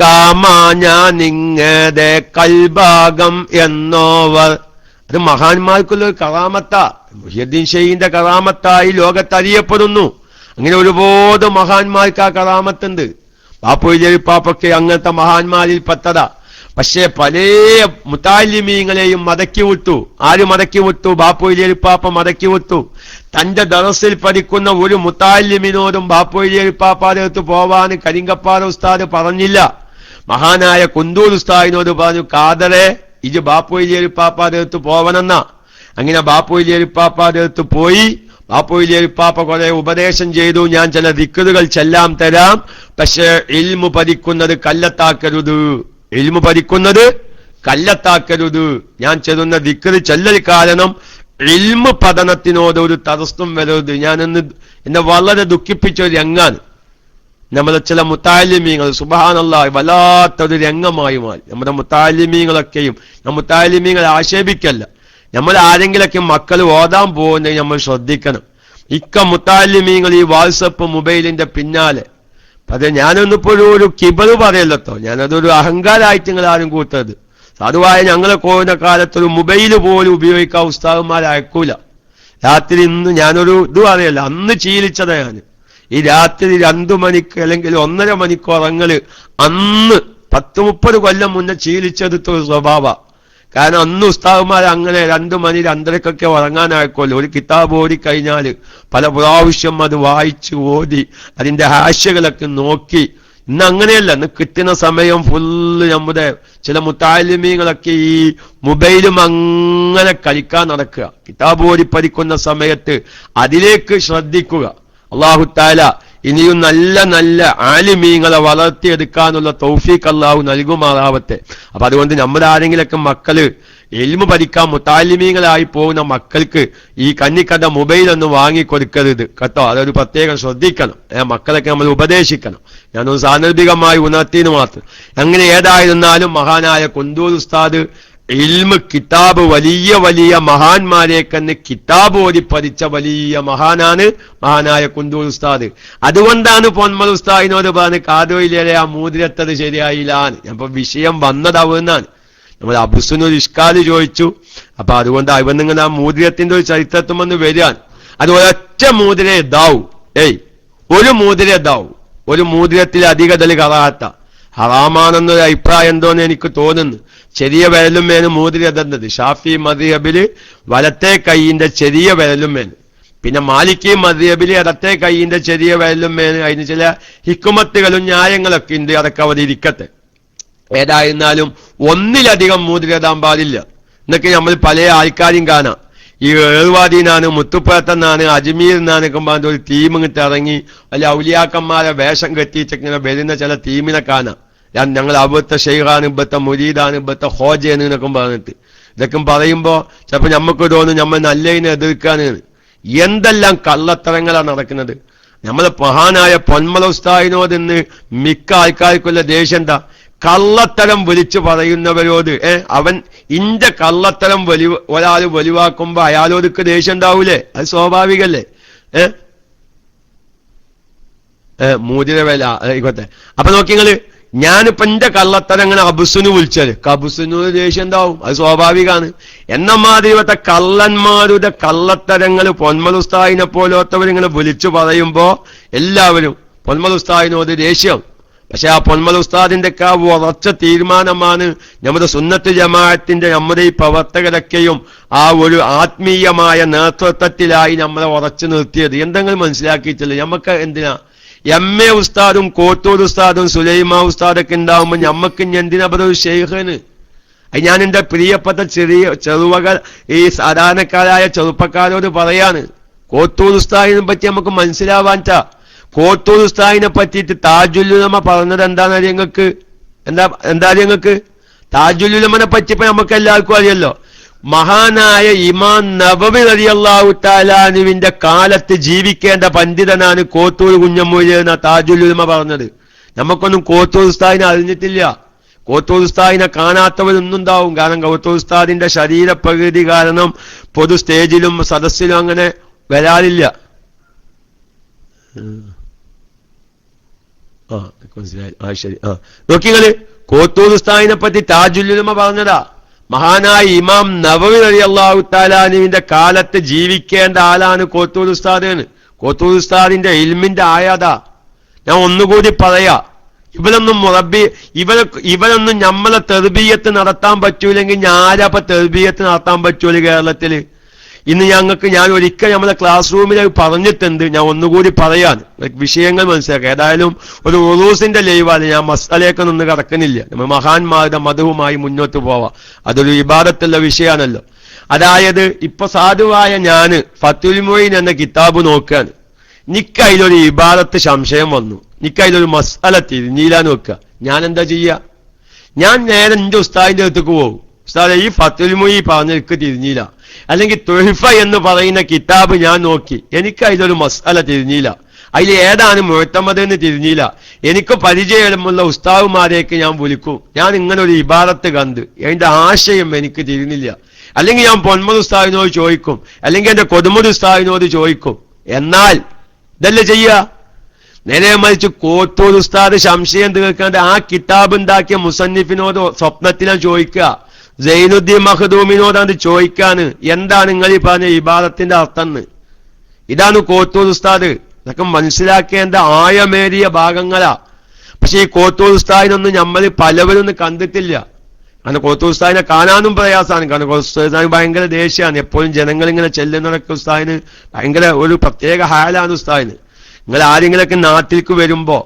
കാമാഞ്ഞ നിങ്ങടെ കൽഭാഗം എന്നോവർ. അത് മഹാന്മാർക്കുള്ള ഒരു കറാമത്ത, മുഹ്യിദ്ദീൻ ഷെയ്ഖിന്റെ കറാമത്തായി ലോകത്തറിയപ്പെടുന്നു. അങ്ങനെ ഒരുപാട് മഹാന്മാർക്ക് ആ കറാമത്തുണ്ട്. ബാപ്പുയിലെ പാപ്പയ്ക്ക് അങ്ങനത്തെ മഹാന്മാരിൽ പെട്ടതാ. പക്ഷേ പല മുതാലിമീങ്ങളെയും മടക്കി വിട്ടു. ആര് മടക്കി വിട്ടു? ബാപ്പുയിലെ പാപ്പ മടക്കി വിട്ടു. തന്റെ ദറസിൽ പഠിക്കുന്ന ഒരു മുതാലിമിനോടും ബാപ്പുയിലെ പാപ്പാടെ അടുത്ത് പോവാൻ കരിങ്കപ്പാറ ഉസ്താദ് പറഞ്ഞില്ല. മഹാനായ കുന്തൂർ ഉസ്താദിനോട് പറഞ്ഞു, കാദറെ ഇജ് ബാപ്പുയിലെ പാപ്പാടെ അടുത്ത് പോവനെന്ന. അങ്ങനെ ബാപ്പുയിലെ പാപ്പാടെ അടുത്ത് പോയി. ബാപ്പുയിലെ പാപ്പ കുറെ ഉപദേശം ചെയ്തു, ഞാൻ ചില ദിക്റുകൾ ചെല്ലാം തരാം, പക്ഷേ ഇൽമു പഠിക്കുന്നത് കല്ലത്താക്കരുത്, ഇൽമു പഠിക്കുന്നത് കല്ലത്താക്കരുത്. ഞാൻ ചെല്ലുന്ന ദിക്റ് ചെല്ലൽ കാരണം ഇൽമു പഠനത്തിനോട് ഒരു തടസ്സം വരരുത്. ഞാനെന്ന് എന്നെ വളരെ ദുഃഖിപ്പിച്ച ഒരു രംഗാണ്. നമ്മളെ ചില മുത്താലിമീങ്ങൾ സുബ്ഹാനല്ലാഹ് വല്ലാത്തൊരു രംഗമായി മാറി. നമ്മുടെ മുത്താലിമീങ്ങളൊക്കെയും മുത്താലിമീങ്ങളെ ആക്ഷേപിക്കല്ല, നമ്മൾ ആരെങ്കിലൊക്കെ മക്കൾ ഓതാൻ പോകുന്നത് നമ്മൾ ശ്രദ്ധിക്കണം. ഇക്ക മുത്താലിമീങ്ങൾ ഈ വാട്സപ്പ് മൊബൈലിന്റെ പിന്നാലെ, അതെ ഞാനൊന്നിപ്പോ ഒരു കിബറ് പറയല്ലോ, ഞാനതൊരു അഹങ്കാരമായിട്ട് നിങ്ങൾ ആരും കൂട്ടരുത്. സാധുവായ ഞങ്ങളെ കോരുന്ന കാലത്തൊരു മൊബൈല് പോലും ഉപയോഗിക്കാൻ ഉസ്താദന്മാരെ അയക്കൂല. രാത്രി ഇന്ന് ഞാനൊരു ഇത് പറയല്ല, അന്ന് ശീലിച്ചതാ ഞാൻ. ഈ രാത്രി 2 മണിക്ക് അല്ലെങ്കിൽ 1:30 മണിക്ക് ഉറങ്ങല് അന്ന് 10-30 കൊല്ലം മുന്നേ ശീലിച്ചെടുത്തൊരു സ്വഭാവ. കാരണം അന്ന് ഉസ്താദന്മാർ അങ്ങനെ 2 മണി 2:30 ഉറങ്ങാനായിക്കോല്ലോ. ഒരു കിതാബ് ഓടിക്കഴിഞ്ഞാൽ പല പ്രാവശ്യം അത് വായിച്ച് ഓതി അതിന്റെ ഹാഷ്യകളൊക്കെ നോക്കി. ഇന്ന് അങ്ങനെയല്ല, ഇന്ന് കിട്ടുന്ന സമയം ഫുള്ള് നമ്മുടെ ചില മുത്താലിമീങ്ങളൊക്കെ ഈ മൊബൈലും അങ്ങനെ കളിക്കാൻ നടക്കുക. കിതാബ് ഓടി പഠിക്കുന്ന സമയത്ത് അതിലേക്ക് ശ്രദ്ധിക്കുക. അല്ലാഹു തആല ഇനിയും നല്ല നല്ല ആലിമീങ്ങളെ വളർത്തിയെടുക്കാനുള്ള തൗഫീഖ് അല്ലാഹു നൽകുമാറാവട്ടെ. അപ്പൊ അതുകൊണ്ട് നമ്മുടെ ആരെങ്കിലൊക്കെ മക്കള് ഇൽമു പഠിക്കാൻ മുത്താലിമീങ്ങളായി പോകുന്ന മക്കൾക്ക് ഈ കണ്ണിക്കണ്ട മൊബൈലൊന്നും വാങ്ങിക്കൊടുക്കരുത് കേട്ടോ. അതൊരു പ്രത്യേകം ശ്രദ്ധിക്കണം. മക്കളൊക്കെ നമ്മൾ ഉപദേശിക്കണം. ഞാനൊന്ന് സാന്ദർഭികമായി ഉണർത്തിന്ന് മാത്രം. അങ്ങനെ ഏതായിരുന്നാലും മഹാനായ കുന്തൂർ ഉസ്താദ് ഇൽമ് കിതാബ് വലിയ വലിയ മഹാന്മാരെക്കന്ന് കിതാബ് ഓതി പഠിച്ച വലിയ മഹാനാണ് മഹാനായ കുന്തൂർ ഉസ്താദ്. അതുകൊണ്ടാണ് പൊന്മൽ ഉസ്താദിനോട് പറഞ്ഞ് കാതോയിലെ ആ മൂതിരത്തത് ശരിയായില്ലാന്ന്. അപ്പൊ വിഷയം വന്നതാവുന്നാണ്. നമ്മൾ അബുസുനൊരു ഇഷ്കാല് ചോദിച്ചു. അപ്പൊ അതുകൊണ്ട് അവന്നിങ്ങനെ ആ മൂതിരത്തിന്റെ ഒരു ചരിത്രത്തിൽ വന്ന് വരികയാൻ. അത് ഒരൊറ്റ മൂതിരെ ദാവു, ഒരു മൂതിരെ ദാവു, ഒരു മൂതിരത്തിൽ അധികതൽ കറാത്ത ഹറാമാണെന്നൊരു അഭിപ്രായം എന്തോന്ന് എനിക്ക് തോന്നുന്നു. ചെറിയ വിരലും മേന് മൂതിര തന്നത് ഷാഫി മദ്ഹബില് വലത്തെ കൈയിന്റെ ചെറിയ വിരലും മേന്, പിന്നെ മാലിക്കി മദ്ഹബില് ഇടത്തെ കൈയിന്റെ ചെറിയ വിരലും മേന്. അതിന് ചില ഹിക്കുമത്തുകളും ന്യായങ്ങളൊക്കെ ഉണ്ട്, അതൊക്കെ അവിടെ ഇരിക്കട്ടെ. ഏതായിരുന്നാലും ഒന്നിലധികം മൂതിരതാൻ പാടില്ല എന്നൊക്കെ നമ്മൾ പല ആൾക്കാരും കാണാം. ഈ ഏർവാദീനാണ്, മുത്തുപ്പുറത്തെന്നാണ്, അജ്മീർ എന്നാണ് പറഞ്ഞ ഒരു ടീം ഇങ്ങിട്ട് ഇറങ്ങി അല്ല ഔലിയാക്കന്മാരെ വേഷം കെട്ടിയിട്ടിങ്ങനെ വരുന്ന ചില ടീമിനെ കാണാം. ഞങ്ങൾ അവിടുത്തെ ഷെയ്ഖാണ്, ഇബത്തെ മുരീദാണ്, ഇബത്തെ ഹോജയാണ് എന്നൊക്കെ പറഞ്ഞിട്ട് ഇതൊക്കെ പറയുമ്പോ ചിലപ്പോ നമുക്ക് തോന്നും നമ്മൾ നല്ലതിനെ എതിർക്കാനാണ്. എന്തെല്ലാം കള്ളത്തരങ്ങളാണ് നടക്കുന്നത്. നമ്മളെ മഹാനായ പൊന്മല ഉസ്താദിനോട് ഇന്ന് മിക്ക ആൾക്കാർക്കുള്ള ദേഷ്യം എന്താ? കള്ളത്തരം വിളിച്ചു പറയുന്നവരോട് അവൻ ഇന്റെ കള്ളത്തരം ഒരാൾ വെളിവാക്കുമ്പോ അയാളോടൊക്കെ ദേഷ്യം ഉണ്ടാവൂലേ? അത് സ്വാഭാവികല്ലേ? മൂതിര വില ആയിക്കോട്ടെ. അപ്പൊ നോക്കിങ്ങള്, ഞാനിപ്പോ എന്റെ കള്ളത്തരം ഇങ്ങനെ അബുസുന് വിളിച്ചാല് കബുസുന് ദേഷ്യം ഉണ്ടാവും, അത് സ്വാഭാവികമാണ്. എന്ന മാതിരിവത്തെ കള്ളന്മാരുടെ കള്ളത്തരങ്ങൾ പൊന്മൽ ഉസ്താദിനെ പോലത്തവരിങ്ങനെ വിളിച്ചു പറയുമ്പോ എല്ലാവരും പൊന്മൽ ഉസ്താദിനോട് ദേഷ്യം. പക്ഷെ ആ പൊന്മൽ ഉസ്താദിന്റെ ഒക്കെ ഉറച്ച തീരുമാനമാണ് നമ്മുടെ സുന്നത്ത് ജമാഅത്തിന്റെ നമ്മുടെ ഈ പ്രവർത്തകരൊക്കെയും ആ ഒരു ആത്മീയമായ നേതൃത്വത്തിലായി നമ്മളെ ഉറച്ചു നിർത്തിയത്. എന്തെങ്കിലും മനസ്സിലാക്കിയിട്ടില്ല. നമുക്ക് എന്തിനാ എം.എ. ഉസ്താദും കോട്ടൂർ ഉസ്താദും സുലൈമാ ഉസ്താദൊക്കെ ഉണ്ടാവുമ്പോ ഞമ്മക്ക് എന്തിനാ ഒരു ഷെയ്ഖന്? ഞാൻ എന്റെ പ്രിയപ്പെട്ട ചെറുവകൾ ഈ സാധാരണക്കാരായ ചെറുപ്പക്കാരോട് പറയാണ്, കോട്ടൂർ ഉസ്താദിനെ പറ്റി നമുക്ക് മനസ്സിലാവാൻറ്റാ. കോട്ടൂർ ഉസ്താദിനെ പറ്റിയിട്ട് താജുൽ ഉലമ പറഞ്ഞത് എന്താണെന്ന് നിങ്ങൾക്ക് എന്താ നിങ്ങൾക്ക് താജുൽ ഉലമനെ പറ്റിയപ്പോ നമുക്ക് എല്ലാവർക്കും അറിയല്ലോ. മഹാനായ ഇമാം നബവി റളിയല്ലാഹു തആല അൻഹുവിന്റെ കാലത്ത് ജീവിക്കേണ്ട പണ്ഡിതനാണ് കോട്ടൂർ കുഞ്ഞമ്മൂല് എന്ന താജുൽ ഉലമ പറഞ്ഞത്. നമുക്കൊന്നും കോട്ടൂർ ഉസ്താദിനെ അറിഞ്ഞിട്ടില്ല. കോട്ടൂർ ഉസ്താദിനെ കാണാത്തവരൊന്നും ഉണ്ടാവും. കാരണം കോട്ടൂർ ഉസ്താദിന്റെ ശരീരപ്രകൃതി കാരണം പൊതു സ്റ്റേജിലും സദസ്സിലും അങ്ങനെ വരാറില്ല. ശരി. നോക്കിങ്ങള്, കോട്ടൂർ ഉസ്താദിനെ പറ്റി താജുൽ ഉലമ പറഞ്ഞതാ. മഹാനായ ഇമാം നബവി റളിയല്ലാഹു തആല അൻഹുവിന്റെ കാലത്ത് ജീവിക്കേണ്ട ആളാണ് കോട്ടൂർ ഉസ്താദ്. കോട്ടൂർ ഉസ്താദിന്റെ ഇൽമിന്റെ ആയാതാ. ഞാൻ ഒന്നുകൂടി പറയാ, ഇവരൊന്നും നമ്മളെ തെർബിയത്ത് നടത്താൻ പറ്റൂലെങ്കിൽ ഞാനപ്പ തെർബിയത്ത് നടത്താൻ പറ്റൂല കേരളത്തില്? ഇന്ന് ഞാൻ ഒരിക്കൽ നമ്മളെ ക്ലാസ് റൂമിൽ പറഞ്ഞിട്ടുണ്ട്. ഞാൻ ഒന്നുകൂടി പറയാൻ വിഷയങ്ങൾ മനസ്സിലാക്കുക. ഏതായാലും ഒരു ഉറൂസിന്റെ ലൈവാണ്, ഞാൻ മസാലയൊക്കെ നിന്ന് കിടക്കുന്നില്ല. നമ്മൾ മഹാന്മാരുടെ മതവുമായി മുന്നോട്ട് പോവാം. അതൊരു ഇബാദത്തുള്ള വിഷയമാണല്ലോ. അതായത് ഇപ്പൊ സാധുവായ ഞാന് ഫത്തുൽ മുഈൻ എന്ന കിതാബ് നോക്കുകയാണ്. നിക്കതിലൊരു ഇബാദത്ത് സംശയം വന്നു, നിക്കതിലൊരു മസാല തിരിഞ്ഞില്ല നോക്കുക. ഞാൻ എന്താ ചെയ്യുക? ഞാൻ നേരെ എന്റെ ഉസ്താദിന്റെ അടുത്തേക്ക് പോകും. ഉസ്താദെ, ഈ ഫത്തുൽ മുഈൻ പറഞ്ഞിട്ട് തിരിഞ്ഞില്ല, അല്ലെങ്കിൽ തുഹ്ഫ എന്ന് പറയുന്ന കിതാബ് ഞാൻ നോക്കി, എനിക്ക് അതിലൊരു മസാല തിരിഞ്ഞില്ല, അതിൽ ഏതാണ് മുഅ്തമദ് എന്ന് തിരിഞ്ഞില്ല. എനിക്ക് പരിചയമുള്ള ഉസ്താദുമാരേക്ക് ഞാൻ വിളിക്കും. ഞാൻ ഇങ്ങനെ ഒരു ഇബാദത്ത് കണ്ട് അതിന്റെ ആശയം എനിക്ക് തിരിഞ്ഞില്ല. അല്ലെങ്കിൽ ഞാൻ പൊന്മൽ ഉസ്താദിനോട് ചോദിക്കും, അല്ലെങ്കിൽ എന്റെ കൊതുമുദ് ഉസ്താദിനോട് ചോദിക്കും. എന്നാൽ ഇതല്ലേ ചെയ്യുക? നേരെ മറിച്ച് കോട്ടൂർ ഉസ്താദ് സംശയം തീർക്കാണ്ട് ആ കിതാബ് ഉണ്ടാക്കിയ മുസന്നിഫിനോട് സ്വപ്നത്തിലാണ് ചോദിക്കുക, സൈനുദ്ദീൻ മഖ്ദൂമിനോടാണ് ചോദിക്കാന്, എന്താണ് നിങ്ങൾ ഈ പറഞ്ഞ ഇബാദത്തിന്റെ അർത്ഥം എന്ന്. ഇതാണ് കോട്ടൂർ ഉസ്താദ്. ഇതൊക്കെ മനസ്സിലാക്കേണ്ട ആയമേറിയ ഭാഗങ്ങളാ. പക്ഷെ ഈ കോട്ടൂർ ഉസ്താദിനൊന്നും നമ്മൾ പലവരൊന്നും കണ്ടിട്ടില്ല. കാരണം കോട്ടൂർ ഉസ്താദിനെ കാണാനും പ്രയാസമാണ്. കാരണം കോട്ടൂർ ഉസ്താദിന് ഭയങ്കര ദേഷ്യമാണ്. എപ്പോഴും ജനങ്ങൾ ഇങ്ങനെ ചെല്ലുന്നതൊക്കെ ഉസ്താദിന് ഭയങ്കര ഒരു പ്രത്യേക ഹാലാണ് ഉസ്താദിന്. നിങ്ങൾ ആരെങ്കിലൊക്കെ നാട്ടിലേക്ക് വരുമ്പോ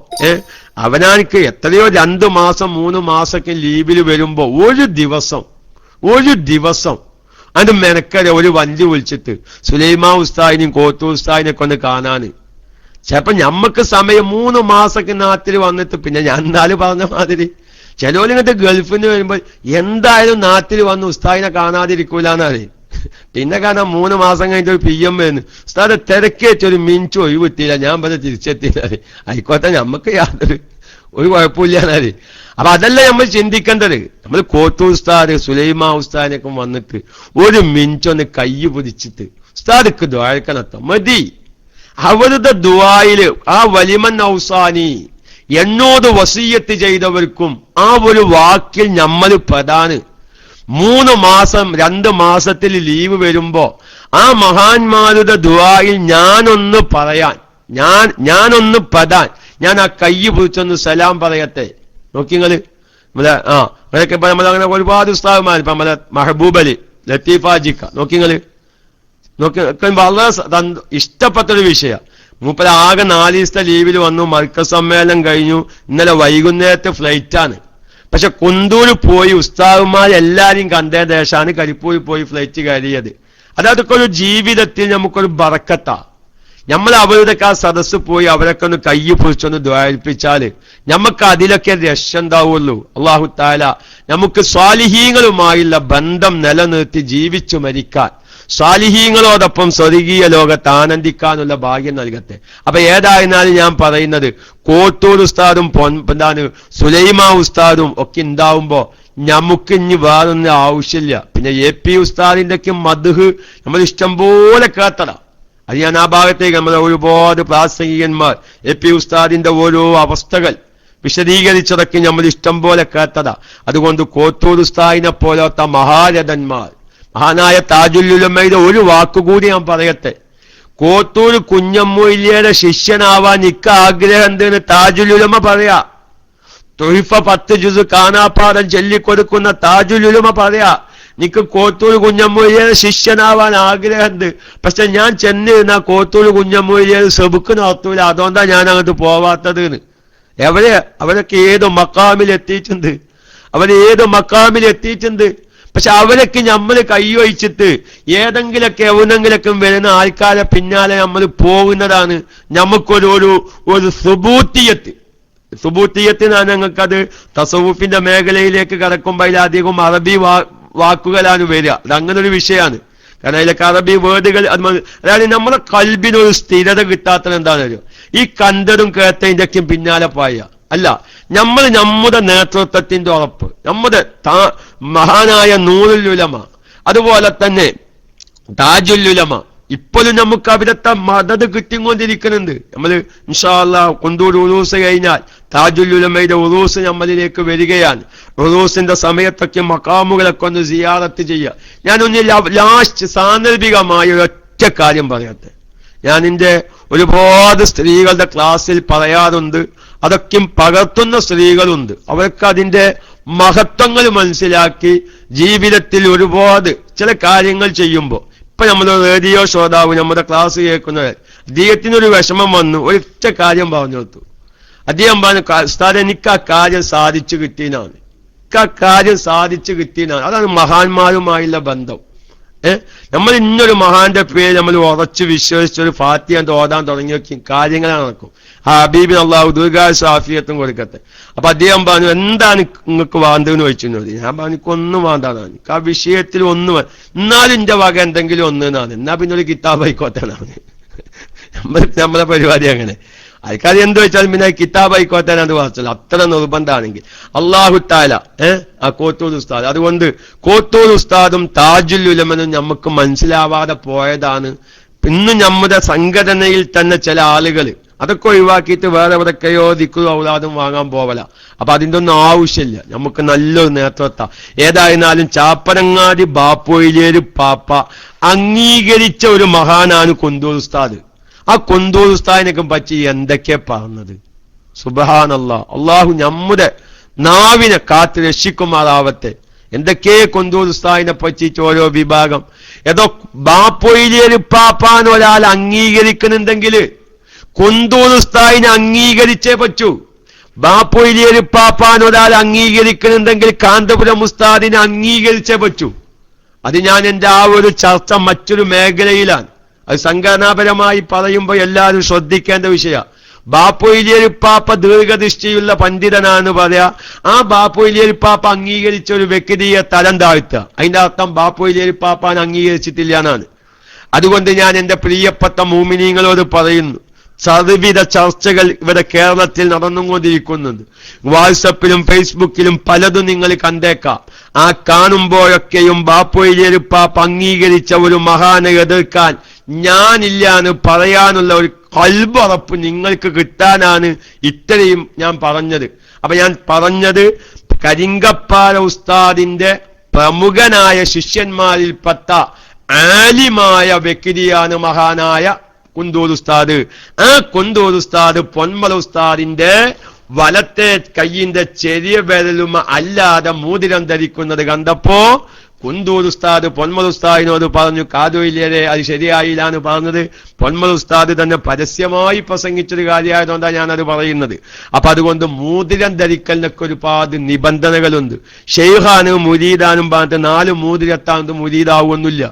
അവനാనికి എത്രയോ 2 മാസം 3 മാസമൊക്കെ ലീവിൽ വരുമ്പോ ഒരു ദിവസം അതിന്റെ മെനക്കരെ ഒരു വണ്ടി വിളിച്ചിട്ട് സുലൈമാ ഉസ്താദിനെയും കോട്ടൂർ ഉസ്താദിനെ കൊണ്ട് കാണാന്. ചിലപ്പോ ഞമ്മക്ക് സമയം 3 മാസമൊക്കെ നാട്ടിൽ വന്നിട്ട് പിന്നെ ഞാൻ എന്നാലും പറഞ്ഞ മാതിരി ചിലവരിങ്ങോട്ട് ഗൾഫിൽ നിന്ന് വരുമ്പോ എന്തായാലും നാട്ടിൽ വന്ന് ഉസ്താദിനെ കാണാതിരിക്കൂലെന്നറിയും. പിന്നെ കാണാൻ 3 മാസം കഴിഞ്ഞിട്ട് ഒരു PM വരുന്നു, ഉസ്താദ് തിരക്കി വെച്ചൊരു മിനിറ്റ് ഒഴിവിട്ടില്ല, ഞാൻ പറഞ്ഞ തിരിച്ചെത്തില്ല. ആയിക്കോട്ടെ, ഞമ്മക്ക് യാതൊരു കുഴപ്പമില്ലാന്നറിയും. അപ്പൊ അതല്ല നമ്മൾ ചിന്തിക്കേണ്ടത്. നമ്മൾ കോട്ടൂർ ഉസ്താദ് സുലൈമാ ഉസ്താദിനൊക്കെ വന്നിട്ട് ഒരു മിനിറ്റ് ഒന്ന് കൈ പിടിച്ചിട്ട് ഉസ്താദിക്ക് ദുആക്കണത്തം മതി. അവരുടെ ദുആയില് ആ വലിമൻ ഔസാനി എന്നോട് വസിയ്യത്ത് ചെയ്തവർക്കും ആ ഒരു വാക്കിൽ നമ്മൾ പ്രധാന 3 മാസം 2 മാസത്തിൽ ലീവ് വരുമ്പോ ആ മഹാന്മാരുടെ ദുആയിൽ ഞാനൊന്ന് പറയാൻ, ഞാനൊന്ന് പെടാൻ, ഞാൻ ആ കൈ പിടിച്ചൊന്ന് സലാം പറയട്ടെ. നോക്കിങ്ങള് നമ്മളൊക്കെ ഇപ്പൊ നമ്മളങ്ങനെ ഒരുപാട് ഉസ്താദുമാർ, ഇപ്പൊ നമ്മളെ മെഹബൂബ് അലി, ലത്തീഫാജിക്ക, നോക്കിങ്ങള് വളരെ ഇഷ്ടപ്പെട്ടൊരു വിഷയം. മൂപ്പര ആകെ 4 ദിവസത്തെ ലീവിൽ വന്നു. മർക്കസ് സമ്മേളനം കഴിഞ്ഞു. ഇന്നലെ വൈകുന്നേരത്തെ ഫ്ലൈറ്റാണ്. പക്ഷെ കുന്തൂര് പോയി ഉസ്താദുമാരെല്ലാരെയും കണ്ടേ ദേശാണ് കരിപ്പൂരിൽ പോയി ഫ്ലൈറ്റ് കയറിയത്. അതൊക്കെ ഒരു ജീവിതത്തിൽ നമുക്കൊരു ബറക്കത്താ. നമ്മൾ അവരുടെയൊക്കെ ആ സദസ്സ് പോയി അവരൊക്കെ ഒന്ന് കൈ പൊളിച്ചൊന്ന് ദ്വാരിപ്പിച്ചാല് നമുക്ക് അതിലൊക്കെ രക്ഷ ഉണ്ടാവുള്ളൂ. അല്ലാഹു തആല നമുക്ക് സ്വാലിഹീങ്ങളുമായുള്ള ബന്ധം നിലനിർത്തി ജീവിച്ചു മരിക്കാൻ, സ്വാലിഹീങ്ങളോടൊപ്പം സ്വർഗീയ ലോകത്ത് ആനന്ദിക്കാനുള്ള ഭാഗ്യം നൽകട്ടെ. അപ്പൊ ഏതായിരുന്നാലും ഞാൻ പറയുന്നത്, കോട്ടൂർ ഉസ്താദും സുലൈമാ ഉസ്താദും ഒക്കെ ഉണ്ടാവുമ്പോ നമുക്ക് ഇനി വേറൊന്നും ആവശ്യമില്ല. പിന്നെ AP ഉസ്താദിന്റെ ഒക്കെ മദ്ഹ് നമ്മൾ ഇഷ്ടം പോലെ കേട്ടടാ. അത് ഞാൻ ആ ഭാഗത്തേക്ക് നമ്മളെ ഒരുപാട് പ്രാസംഗികന്മാർ AP ഉസ്താദിന്റെ ഓരോ അവസ്ഥകൾ വിശദീകരിച്ചതൊക്കെ നമ്മൾ ഇഷ്ടം പോലെ കേട്ടതാ. അതുകൊണ്ട് കോട്ടൂർ ഉസ്താദിനെ പോലത്തെ മഹാരഥന്മാർ, മഹാനായ താജുൽ ഉലമയുടെ ഒരു വാക്കുകൂടി ഞാൻ പറയട്ടെ. കോട്ടൂർ കുഞ്ഞമ്മൂല്യയുടെ ശിഷ്യനാവാൻ എനിക്ക് ആഗ്രഹം എന്തെന്ന് താജുൽ ഉലമ പറയാ. തൊഹിഫ 10 ജുസ് കാണാപ്പാടം ചൊല്ലിക്കൊടുക്കുന്ന താജുൽ ഉലമ പറയാ, എനിക്ക് കോട്ടൂർ കുഞ്ഞമ്മൂല്യയുടെ ശിഷ്യനാവാൻ ആഗ്രഹമുണ്ട്. പക്ഷെ ഞാൻ ചെന്നിരുന്ന കോട്ടൂർ കുഞ്ഞമ്മൂല്യയുടെ സെബുക്ക് നടത്തൂല, അതുകൊണ്ടാ ഞാൻ അങ്ങോട്ട് പോവാത്തത്. അവരൊക്കെ ഏത് മക്കാമിൽ എത്തിയിട്ടുണ്ട്, പക്ഷെ അവരൊക്കെ നമ്മൾ കൈവച്ചിട്ട് ഏതെങ്കിലൊക്കെ എവിടെങ്കിലൊക്കെ വരുന്ന ആൾക്കാരെ പിന്നാലെ നമ്മൾ പോകുന്നതാണ് നമുക്കൊരു സുബൂത്തിയത്തിനാണ്. ഞങ്ങൾക്കത് തസവുഫിന്റെ മേഖലയിലേക്ക് കടക്കുമ്പോൾ അതിലധികം അറബി വാക്കുകളാണ് വരിക. അത് അങ്ങനെ ഒരു വിഷയമാണ്. കാരണം അതിലൊക്കെ അറബി വേർഡുകൾ, അതായത് നമ്മളെ കൽബിനൊരു സ്ഥിരത കിട്ടാത്തത് എന്താണെന്നറിയോ? ഈ കണ്ടതും കേട്ടതിന്റെ ഒക്കെ പിന്നാലെ പായ അല്ല, നമ്മുടെ നേതൃത്വത്തിന്റെ ഉറപ്പ്, നമ്മുടെ മഹാനായ നൂറുൽ ഉലമ, അതുപോലെ തന്നെ താജുൽ ഉലമ, ഇപ്പോഴും നമുക്ക് അവിടുത്തെ മദത് കിട്ടിക്കൊണ്ടിരിക്കുന്നുണ്ട്. നമ്മൾ ഇൻഷാ അല്ലാഹ് കൊണ്ടൂർ ഉറൂസ് കഴിഞ്ഞാൽ താജുൽ ഉലമയുടെ ഉറൂസ് നമ്മളിലേക്ക് വരികയാണ്. ഉറൂസിന്റെ സമയത്തൊക്കെ മക്കാമുകളൊക്കെ ഒന്ന് സിയാറത്ത് ചെയ്യുക. ഞാനൊന്ന് ലാസ്റ്റ് സാന്ദർഭികമായ ഒരൊറ്റ കാര്യം പറയട്ടെ. ഞാൻ എൻ്റെ ഒരുപാട് സ്ത്രീകളുടെ ക്ലാസ്സിൽ പറയാറുണ്ട്, അതൊക്കെ പകർത്തുന്ന സ്ത്രീകളുണ്ട്. അവർക്ക് അതിന്റെ മഹത്വങ്ങൾ മനസ്സിലാക്കി ജീവിതത്തിൽ ഒരുപാട് ചില കാര്യങ്ങൾ ചെയ്യുമ്പോൾ, ഇപ്പൊ നമ്മൾ റേഡിയോ ശ്രോതാവ് നമ്മുടെ ക്ലാസ് കേൾക്കുന്നത്, അദ്ദേഹത്തിനൊരു വിഷമം വന്നു, ഒരൊറ്റ കാര്യം പറഞ്ഞു കൊടുത്തു. അദ്ദേഹം പറഞ്ഞു, ഉസ്താദേ എനിക്ക് ആ കാര്യം സാധിച്ചു കിട്ടിയതാണ്, അതാണ് മഹാന്മാരുമായുള്ള ബന്ധം. നമ്മൾ ഇന്നൊരു മഹാന്റെ പേര് നമ്മൾ ഉറച്ചു വിശ്വസിച്ചൊരു ഫാത്തിഹ ഓതാൻ തുടങ്ങി നോക്കി കാര്യങ്ങളാണ് നടക്കും. ഹബീബിന് അള്ളാഹു ദീർഘായുസ്സും ആഫിയത്തും കൊടുക്കട്ടെ. അപ്പൊ അദ്ദേഹം പറഞ്ഞു, എന്താണ് നിങ്ങൾക്ക് വേണ്ടതെന്ന് ചോദിച്ചിരുന്നത്? ഞാൻ പറഞ്ഞു, എനിക്കൊന്നും വേണ്ടാണ്, എനിക്ക് ആ വിഷയത്തിൽ ഒന്നും, എന്നാലും എന്റെ വക എന്തെങ്കിലും ഒന്നാണ്, എന്നാ പിന്നെ ഒരു കിതാബ് ആയിക്കോട്ടെ. നമ്മളെ പരിപാടി അങ്ങനെ. ആൾക്കാർ എന്ത് വെച്ചാലും പിന്നെ കിതാബ് ആയിക്കോട്ടെ അത് വായിച്ചല്ലോ, അത്ര നിർബന്ധമാണെങ്കിൽ. അള്ളാഹു തആല ആ കോട്ടൂർ ഉസ്താദ്, അതുകൊണ്ട് കോട്ടൂർ ഉസ്താദും താജുൽ ഉലമനും നമുക്ക് മനസ്സിലാവാതെ പോയതാണ്. ഇന്ന് നമ്മുടെ സംഘടനയിൽ തന്നെ ചില ആളുകൾ അതൊക്കെ ഒഴിവാക്കിയിട്ട് വേറെ എവിടെയൊക്കെയോ ദിക്റും ഔലാദും വാങ്ങാൻ പോവല. അപ്പൊ അതിന്റെ ഒന്നും ആവശ്യമില്ല. നമുക്ക് നല്ലൊരു നേതൃത്വം. ഏതായിരുന്നാലും ചാപ്പനങ്ങാടി ബാപ്പോയിലേര് പാപ്പ അംഗീകരിച്ച ഒരു മഹാനാണ് കൊണ്ടൂർ ഉസ്താദ്. ആ കൊണ്ടൂർ ഉസ്താദിനൊക്കെ പറ്റി എന്തൊക്കെയാ പറഞ്ഞത്? സുബ്ഹാനല്ലാഹ്. അള്ളാഹു നമ്മുടെ നാവിനെ കാത്ത് രക്ഷിക്കുമാറാവട്ടെ. എന്തൊക്കെ കൊണ്ടൂർ ഉസ്താദിനെ പറ്റിയിട്ട് ഓരോ വിഭാഗം. ഏതോ ബാപ്പോയിലേര് പാപ്പാൻ ഒരാൾ അംഗീകരിക്കുന്നുണ്ടെങ്കിൽ കൊണ്ടൂർ ഉസ്താദിനെ അംഗീകരിച്ചേ പറ്റൂ. ബാപ്പോയിലേര് പാപ്പാൻ ഒരാൾ അംഗീകരിക്കുന്നുണ്ടെങ്കിൽ കാന്തപുരം ഉസ്താദിനെ അംഗീകരിച്ചേ പറ്റൂ. അത് ഞാൻ എൻ്റെ ആ ഒരു ചർച്ച മറ്റൊരു മേഖലയിലാണ്. അത് സംഘടനാപരമായി പറയുമ്പോൾ എല്ലാവരും ശ്രദ്ധിക്കേണ്ട വിഷയമാണ്. ബാപ്പോയിലേരിപ്പാപ്പ ദീർഘദൃഷ്ടിയുള്ള പണ്ഡിതനാണ് പറയാ. ആ ബാപ്പോയിലേരിപ്പാപ്പ അംഗീകരിച്ച ഒരു വ്യക്തിയെ തരം താഴ്ത്തുക, അതിന്റെ അർത്ഥം ബാപ്പോയിലേരിപ്പാപ്പാൻ അംഗീകരിച്ചിട്ടില്ല എന്നാണ്. അതുകൊണ്ട് ഞാൻ എൻ്റെ പ്രിയപ്പെട്ട മുഅ്മിനീങ്ങളോട് പറയുന്നു, സർവ്വവിധ ചർച്ചകൾ ഇവിടെ കേരളത്തിൽ നടന്നുകൊണ്ടിരിക്കുന്നുണ്ട്. വാട്സപ്പിലും ഫേസ്ബുക്കിലും പലതും നിങ്ങൾ കണ്ടേക്കാം. ആ കാണുമ്പോഴൊക്കെയും ബാപ്പോയിലേരിപ്പാപ്പ അംഗീകരിച്ച ഒരു മഹാനെ എതിർക്കാൻ ഞാനില്ലാന്ന് പറയാനുള്ള ഒരു കൽബുറപ്പ് നിങ്ങൾക്ക് കിട്ടാനാണ് ഇത്രയും ഞാൻ പറഞ്ഞത്. അപ്പൊ ഞാൻ പറഞ്ഞത് കരിങ്കപ്പാല ഉസ്താദിന്റെ പ്രമുഖനായ ശിഷ്യന്മാരിൽപ്പെട്ട ആലിമായ വ്യക്തിയാണ് മഹാനായ കുണ്ടൂർ ഉസ്താദ്. ആ കുണ്ടൂർ ഉസ്താദ് പൊന്മല ഉസ്താദിന്റെ വലത്തെ കയ്യിന്റെ ചെറിയ വിരലുമ അല്ലാതെ മോതിരം ധരിക്കുന്നത് കണ്ടപ്പോ കുണ്ടൂർ ഉസ്താദ് പൊന്മല ഉസ്താദിനോട് പറഞ്ഞു, കാതോയില്ലേ അത് ശരിയായില്ലാന്ന് പറഞ്ഞത് പൊന്മല ഉസ്താദ് തന്നെ പരസ്യമായി പ്രസംഗിച്ചൊരു കാര്യമായതുകൊണ്ടാണ് ഞാനത് പറയുന്നത്. അപ്പൊ അതുകൊണ്ട് മോതിരം ധരിക്കലിനൊക്കെ ഒരുപാട് നിബന്ധനകളുണ്ട്. ഷെയ്ഖാനും മുരീദാനും പറഞ്ഞിട്ട് 4 മോതിരത്താണ്ട് മുരീദാവൊന്നുമില്ല.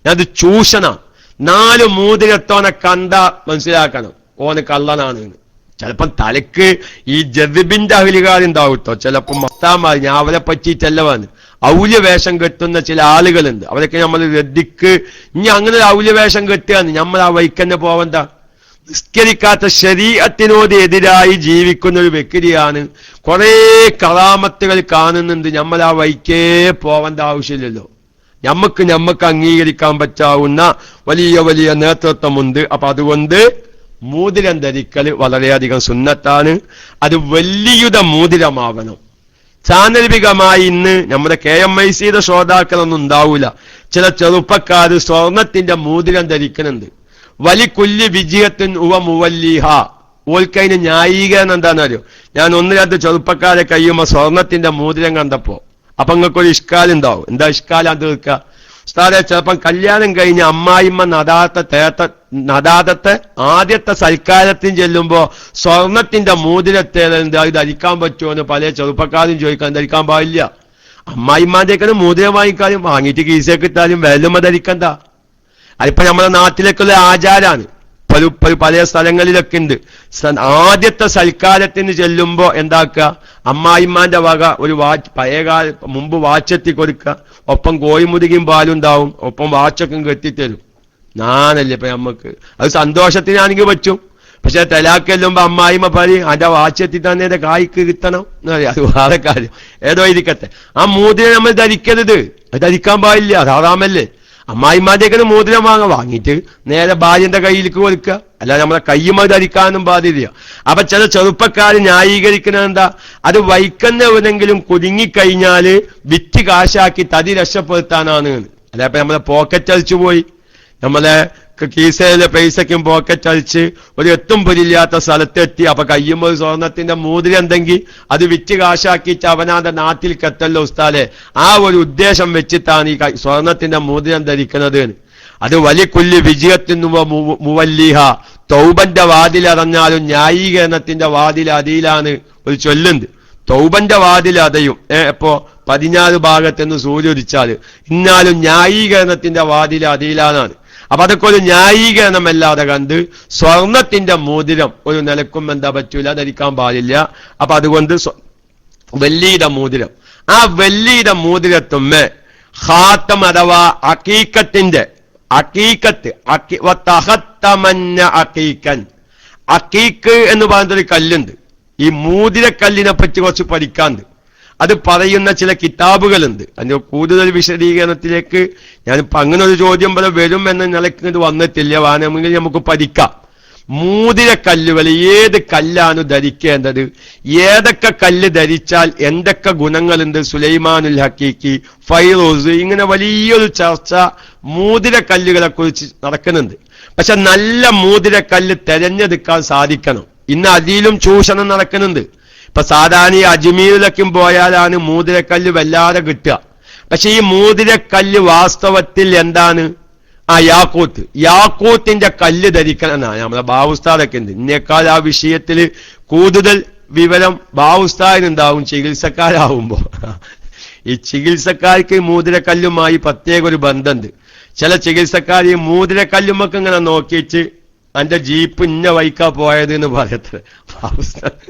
ഞാനത് ചൂഷണ. 4 മോതിരത്തോനെ കണ്ട മനസ്സിലാക്കണം ഓന് കള്ളനാണ്. ചിലപ്പം തലക്ക് ഈ ജദ്ബിന്റെ അഹ്ലികാരുണ്ടാവും കേട്ടോ, ചിലപ്പം മത്താമാർ ഞാൻ അവരെ പറ്റിയിട്ടല്ല വന്ന് ഔല്യ വേഷം കെട്ടുന്ന ചില ആളുകളുണ്ട്. അവരൊക്കെ നമ്മൾ രദ്ദിക്ക് ഇനി അങ്ങനെ ഒരു ഔല്യ വേഷം കെട്ടുകയാണ്, നമ്മൾ ആ വൈക്കന്നെ പോവണ്ട. നിസ്കരിക്കാത്ത ശരീഅത്തിനോട് എതിരായി ജീവിക്കുന്ന ഒരു വ്യക്തിയാണ്. കുറെ കറാമത്തുകൾ കാണുന്നുണ്ട്, നമ്മൾ ആ വൈക്കേ പോവേണ്ട ആവശ്യമില്ലല്ലോ. നമ്മക്ക് അംഗീകരിക്കാൻ പറ്റാവുന്ന വലിയ വലിയ നേതൃത്വമുണ്ട്. അപ്പൊ അതുകൊണ്ട് മോതിരം ധരിക്കൽ വളരെയധികം സുന്നത്താണ്. അത് വലിയുത മോതിരമാവണം. സാന്ദർഭികമായി ഇന്ന് നമ്മുടെ KMICയുടെ ശ്രോതാക്കളൊന്നും ഉണ്ടാവൂല, ചില ചെറുപ്പക്കാർ സ്വർണത്തിന്റെ മോതിരം ധരിക്കുന്നുണ്ട്. വലിക്കുല്ലി വിജയത്തിൻ ഉവ മുവല്ലിഹ. ഓൽക്കതിന് ന്യായീകരണം എന്താണെന്നറിയോ? ഞാൻ 1-2 ചെറുപ്പക്കാരെ കഴിയുമ്പോ സ്വർണത്തിന്റെ മോതിരം കണ്ടപ്പോ അപ്പൊ നിങ്ങൾക്കൊരു ഇഷ്കാലുണ്ടാവും. എന്താ ഇഷ്കാലം തീർക്കുക? ഉസ്താദെ, ചിലപ്പം കല്യാണം കഴിഞ്ഞ അമ്മായിമ്മ നദാതത്തെ ആദ്യത്തെ സൽക്കാരത്തിന് ചെല്ലുമ്പോ സ്വർണത്തിന്റെ മോതിരത്തേലുണ്ട്, അത് ധരിക്കാൻ പറ്റുമോ എന്ന് പല ചെറുപ്പക്കാരും ചോദിക്കാൻ. ധരിക്കാൻ പാടില്ല. അമ്മായിമ്മാന്റെയൊക്കെ മോതിരം വാങ്ങിക്കാനും വാങ്ങിയിട്ട് കീസേക്ക് ഇട്ടാലും വെല്ലുമ്പ ധരിക്കണ്ട. അതിപ്പോ നമ്മുടെ നാട്ടിലേക്കുള്ള ആചാരാണ്, പല സ്ഥലങ്ങളിലൊക്കെ ഉണ്ട്. ആദ്യത്തെ സൽക്കാരത്തിന് ചെല്ലുമ്പോ എന്താക്കുക, അമ്മായിമാന്റെ വക ഒരു പഴയകാല മുമ്പ് വാച്ചെത്തി കൊടുക്കുക, ഒപ്പം കോഴിമുതുകിയും പാലുണ്ടാവും, ഒപ്പം വാച്ചൊക്കെ കെട്ടിത്തരും. ഞാനല്ലേ ഇപ്പൊ നമ്മക്ക് അത് സന്തോഷത്തിനാണെങ്കിൽ പറ്റും. പക്ഷെ തലാക്ക് ചെല്ലുമ്പോ അമ്മായിമ്മ പറയും അതിന്റെ വാച്ചെത്തി തന്നെ എന്റെ കായ്ക്ക് കിട്ടണം എന്ന് പറയാം. അത് വേറെ കാര്യം, ഏതോ ഇരിക്കട്ടെ. ആ മോതിരം നമ്മൾ ധരിക്കരുത്, അത് ധരിക്കാൻ പാടില്ല, ധാരാമല്ലേ. അമ്മായിമാന്റെയൊക്കെ മോതിരം വാങ്ങിയിട്ട് നേരെ ഭാര്യന്റെ കയ്യിലേക്ക് കൊടുക്കുക, അല്ലാതെ നമ്മളെ കയ്യുമായി ധരിക്കാനും പാടില്ല. അപ്പൊ ചില ചെറുപ്പക്കാർ ന്യായീകരിക്കുന്നത് എന്താ, അത് വൈക്കുന്നവരെങ്കിലും കുടുങ്ങിക്കഴിഞ്ഞാല് വിറ്റ് കാശാക്കി തടി രക്ഷപ്പെടുത്താനാണ്. അല്ല ഇപ്പൊ നമ്മളെ പോക്കറ്റ് അടിച്ചു പോയി, നമ്മളെ കീസയിലെ പൈസയ്ക്കും പോക്കറ്റ് അടിച്ച് ഒരു എത്തും പൊരില്ലാത്ത സ്ഥലത്തെത്തി. അപ്പൊ കയ്യുമ്പോൾ സ്വർണത്തിന്റെ മോതിരം എന്തെങ്കിൽ അത് വിറ്റ് കാശാക്കിയിട്ട് അവനാന്റെ നാട്ടിൽ കെത്തല്ലോ ഉസ്താദെ. ആ ഒരു ഉദ്ദേശം വെച്ചിട്ടാണ് ഈ സ്വർണത്തിന്റെ മോതിരം ധരിക്കുന്നത്. അത് വലിക്കുല്ലി വിജയത്തിന് മുവല്ലിഹ. തൗബന്റെ വാതിലറിഞ്ഞാലും ന്യായീകരണത്തിന്റെ വാതിൽ അതിയിലാണ് ഒരു ചൊല്ലുണ്ട്. തൗബന്റെ വാതിൽ അതയും ഇപ്പോ 16 ഭാഗത്തുനിന്ന് സൂര്യോദിച്ചാല് ഇന്നാലും ന്യായീകരണത്തിന്റെ വാതിൽ അതിയിലാണ്. അപ്പൊ അതൊക്കെ ഒരു ന്യായീകരണമല്ലാതെ കണ്ട് സ്വർണത്തിന്റെ മോതിരം ഒരു നിലക്കും എന്താ പറ്റൂല, ധരിക്കാൻ പാടില്ല. അപ്പൊ അതുകൊണ്ട് വെള്ളിയുടെ മോതിരം, ആ വെള്ളിയുടെ മോതിരത്തുമ്മേ ഖാത്തം അഥവാ അക്കീക്കത്തിന്റെ അക്കീക്ക് എന്ന് പറയുന്നൊരു കല്ലുണ്ട്. ഈ മോതിരക്കല്ലിനെ പറ്റി കുറച്ച് പഠിക്കാണ്ട് അത് പറയുന്ന ചില കിതാബുകളുണ്ട്. അതിന്റെ കൂടുതൽ വിശദീകരണത്തിലേക്ക് ഞാനിപ്പോ അങ്ങനെ ഒരു ചോദ്യം പോലെ വരും എന്ന നിലയ്ക്ക് ഇത് വന്നിട്ടില്ല. വേണമെങ്കിൽ നമുക്ക് പഠിക്കാം. മോതിരക്കല്ലുകൾ ഏത് കല്ലാണ് ധരിക്കേണ്ടത്, ഏതൊക്കെ കല്ല് ധരിച്ചാൽ എന്തൊക്കെ ഗുണങ്ങളുണ്ട്, സുലൈമാനുൽ ഹക്കീക്കി, ഫൈറൂസ്, ഇങ്ങനെ വലിയൊരു ചർച്ച മോതിരക്കല്ലുകളെ കുറിച്ച് നടക്കുന്നുണ്ട്. പക്ഷെ നല്ല മോതിരക്കല്ല് തെരഞ്ഞെടുക്കാൻ സാധിക്കണം. ഇന്ന് അതിലും ചൂഷണം നടക്കുന്നുണ്ട്. ഇപ്പൊ സാധാരണ ഈ അജ്മീറിലൊക്കെ പോയാലാണ് മോതിരക്കല്ല് വല്ലാതെ കിട്ടുക. പക്ഷെ ഈ മോതിരക്കല്ല് വാസ്തവത്തിൽ എന്താണ്? യാക്കൂത്തിന്റെ കല്ല് ധരിക്കണം എന്നാണ് നമ്മളെ ബാവുസ്താദൊക്കെ ഉണ്ട്. ഇന്നേക്കാൾ ആ വിഷയത്തിൽ കൂടുതൽ വിവരം ബാവുസ്താദിനുണ്ടാവും ചികിത്സക്കാരാവുമ്പോ. ഈ ചികിത്സക്കാർക്ക് മോതിരക്കല്ലുമായി പ്രത്യേക ഒരു ബന്ധമുണ്ട്. ചില ചികിത്സക്കാർ ഈ മോതിരക്കല്ലുമൊക്കെ ഇങ്ങനെ നോക്കിയിട്ട് എന്റെ ജീപ്പ് ഇന്ന വൈക്കാ പോയത് എന്ന് പറയത്ര ബാവുസ്താദ്.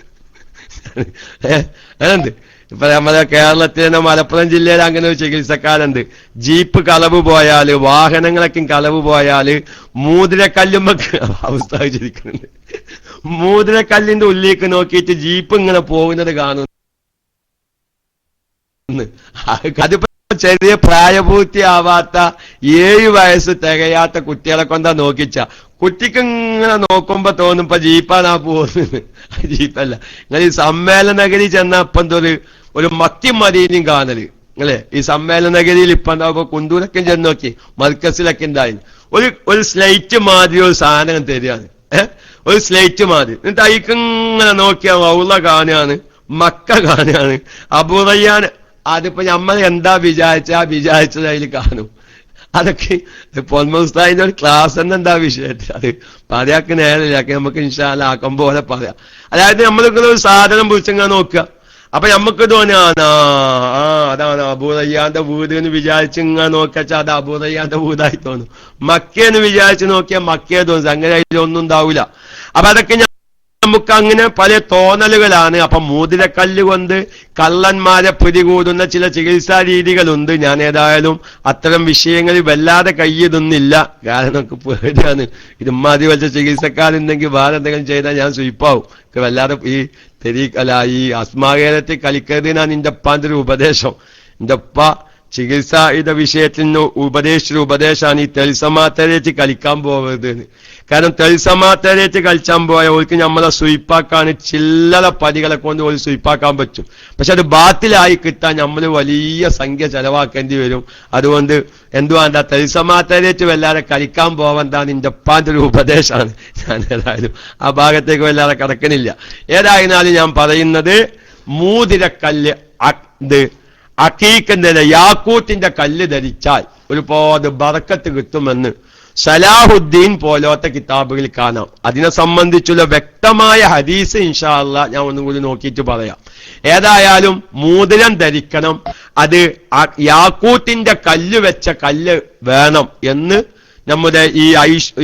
അതുണ്ട്. ഇപ്പൊ നമ്മുടെ കേരളത്തിൽ തന്നെ മലപ്പുറം ജില്ലയിൽ അങ്ങനെ ഒരു ചികിത്സക്കാരുണ്ട്. ജീപ്പ് കളവ് പോയാല്, വാഹനങ്ങളൊക്കെ കളവ് പോയാല് മോതിരക്കല്ലുമൊക്കെ അവസ്ഥ ചിരിക്കുന്നുണ്ട്. മോതിരക്കല്ലിന്റെ ഉള്ളിലേക്ക് നോക്കിയിട്ട് ജീപ്പ് ഇങ്ങനെ പോകുന്നത് കാണുന്നു. അതിപ്പോ ചെറിയ പ്രായപൂർത്തിയാവാത്ത 7 വയസ്സ് തികയാത്ത കുട്ടികളെ കൊണ്ടാ നോക്കിച്ച. കുട്ടിക്ക് ഇങ്ങനെ നോക്കുമ്പോ തോന്നുമ്പോ ജീപ്പാനാ പോകുന്നത്. ജീപ്പല്ല. നിങ്ങൾ ഈ സമ്മേളനഗരി ചെന്നപ്പോ ഒരു മത്തി മദീനയും കാണല് അല്ലെ. ഈ സമ്മേളനഗരിയിൽ ഇപ്പൊ എന്താ കുണ്ടൂരൊക്കെ ചെന്ന് നോക്കി, മർക്കസിലൊക്കെ ഉണ്ടായി ഒരു സ്ലൈറ്റ് മാതിരി ഒരു സാധനം തരികയാണ്. ഒരു സ്ലൈറ്റ് മാതിരി. എന്നിട്ട് അയക്കിങ്ങനെ നോക്കിയാ റൗള കാണുകയാണ്, മക്ക കാണുകയാണ്, അബൂറയ്യാൻ. അതിപ്പോ നമ്മൾ എന്താ വിചാരിച്ചത് അതിൽ കാണും. അതൊക്കെ പൊന്മുസ്താദിന്റെ ഒരു ക്ലാസ് തന്നെ എന്താ വിഷയത്തിൽ അത് പറയാക്ക് നേരില്ല. നമുക്ക് ഇൻഷാ അല്ലാഹ് ആക്കം പോലെ പറയാം. അതായത് നമ്മളിങ്ങനെ ഒരു സാധനം പിടിച്ചങ്ങനെ നോക്കുക. അപ്പൊ നമുക്ക് തോന്നിയാണ് അതാണ് അബൂറയ്യാന്റെ വീട് എന്ന് വിചാരിച്ച് ഇങ്ങനെ നോക്കിയാൽ അത് അബൂറയ്യാന്റെ വീടായി തോന്നും. മക്കയെന്ന് വിചാരിച്ച് നോക്കിയാൽ മക്കയെ തോന്നും. അങ്ങനെ അതിലൊന്നും ഉണ്ടാവില്ല. അപ്പൊ അതൊക്കെ നമുക്ക് അങ്ങനെ പല തോന്നലുകളാണ്. അപ്പൊ മോതിരക്കല്ല് കൊണ്ട് കള്ളന്മാരെ പിടികൂടുന്ന ചില ചികിത്സാ രീതികളുണ്ട്. ഞാൻ ഏതായാലും അത്തരം വിഷയങ്ങളിൽ വല്ലാതെ കയ്യതൊന്നില്ല. കാരണം നമുക്ക് പേടിയാണ്. ഇത് മാതി വലിച്ച ചികിത്സക്കാരുണ്ടെങ്കിൽ വേറെ എന്തെങ്കിലും ചെയ്താൽ ഞാൻ സ്വീപ്പാവും. വല്ലാതെ ഈ ഈ അസ്മാകേരത്തിൽ കളിക്കരുതിനാണ് എന്റെ ഉപ്പാന്റെ ഒരു ഉപദേശം. എന്റെ ഉപ്പ ചികിത്സാ വിഷയത്തിൽ നിന്ന് ഉപദേശിച്ചൊരു ഉപദേശമാണ് ഈ തെൽസമാത്തരേറ്റ് കളിക്കാൻ പോകരുത്. കാരണം തെൽസമാത്തരേറ്റ് കളിച്ചാൻ പോയ ഓർക്ക് നമ്മളെ സ്വീപ്പാക്കാൻ ചില്ലറ പടികളെ കൊണ്ട് ഒരു സ്വീപ്പാക്കാൻ പറ്റും. പക്ഷെ അത് ബാത്തിലായി കിട്ടാൻ നമ്മൾ വലിയ സംഖ്യ ചെലവാക്കേണ്ടി വരും. അതുകൊണ്ട് എന്തുവാണ്ട തെൽസമാത്തരേറ്റ് വല്ലാതെ കളിക്കാൻ പോവന്താണ് എന്റെ ഉപ്പാന്റെ ഒരു ഉപദേശമാണ്. ഞാൻ ഏതായാലും ആ ഭാഗത്തേക്ക് വല്ലാതെ കടക്കണില്ല. ഏതായിരുന്നാലും ഞാൻ പറയുന്നത് മോതിരക്കല്ല് അഖീഖിന്റെ യാക്കൂത്തിന്റെ കല്ല് ധരിച്ചാൽ ഒരുപാട് ബറക്കത്ത് കിട്ടുമെന്ന് സലാഹുദ്ദീൻ പോലത്തെ കിതാബുകളിൽ കാണാം. അതിനെ സംബന്ധിച്ചുള്ള വ്യക്തമായ ഹദീസ് ഇൻഷാ അല്ലാഹ് ഞാൻ ഒന്നും കൂടി നോക്കിയിട്ട് പറയാം. ഏതായാലും മോതിരം ധരിക്കണം, അത് യാക്കൂത്തിന്റെ കല്ല് വെച്ച കല്ല് വേണം എന്ന് നമ്മുടെ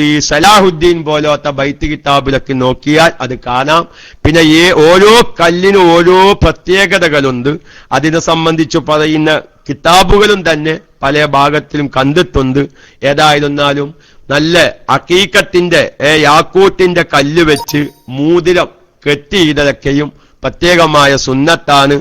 ഈ സലാഹുദ്ദീൻ പോലത്തെ ബൈത്ത് കിതാബിലൊക്കെ നോക്കിയാൽ അത് കാണാം. പിന്നെ ഓരോ കല്ലിനും ഓരോ പ്രത്യേകതകളുണ്ട്. അതിനെ സംബന്ധിച്ച് പറയുന്ന കിതാബുകളും തന്നെ പല ഭാഗത്തിലും കണ്ടിട്ടുണ്ട്. ഏതായിരുന്നാലും നല്ല അഖീഖത്തിന്റെ യാക്കൂത്തിന്റെ കല്ല് വെച്ച് മോതിരം കെട്ടിയിടലൊക്കെയും പ്രത്യേകമായ സുന്നത്താണ്.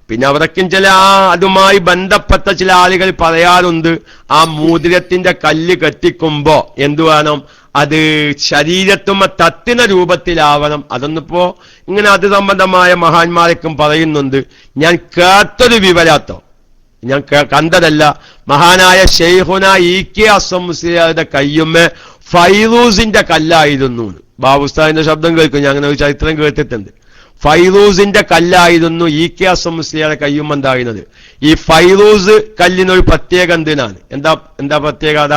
പിന്നെ അവിടേക്കും ചില അതുമായി ബന്ധപ്പെട്ട ചില ആളുകൾ പറയാറുണ്ട്, ആ മോതിരത്തിന്റെ കല്ല് കെട്ടിക്കുമ്പോ എന്തു വേണം, അത് ശരീരത്തുമ്മ തത്തുന്ന രൂപത്തിലാവണം. അതൊന്നിപ്പോ ഇങ്ങനെ അത് സംബന്ധമായ മഹാന്മാരൊക്കെ പറയുന്നുണ്ട്. ഞാൻ കേട്ടൊരു വിവരാത്തോ, ഞാൻ കണ്ടതല്ല. മഹാനായ ഷെയ്ഖുന ഇ.കെ. അസ്സം മുസ്ലിയാരുടെ കയ്യുമ്മ ഫൈറൂസിന്റെ കല്ലായിരുന്നു. ബാബുസ്താദിന്റെ ശബ്ദം കേൾക്കും, ഞാൻ അങ്ങനെ ഒരു ചരിത്രം കേട്ടിട്ടുണ്ട്. ഫൈറൂസിന്റെ കല്ലായിരുന്നു ഇ.കെ. അസ്സം മുസ്ലിയാരുടെ കയ്യുമെന്തായിരുന്നത്. ഈ ഫൈറൂസ് കല്ലിനൊരു പ്രത്യേക എന്തിനാണ്, എന്താ പ്രത്യേകത?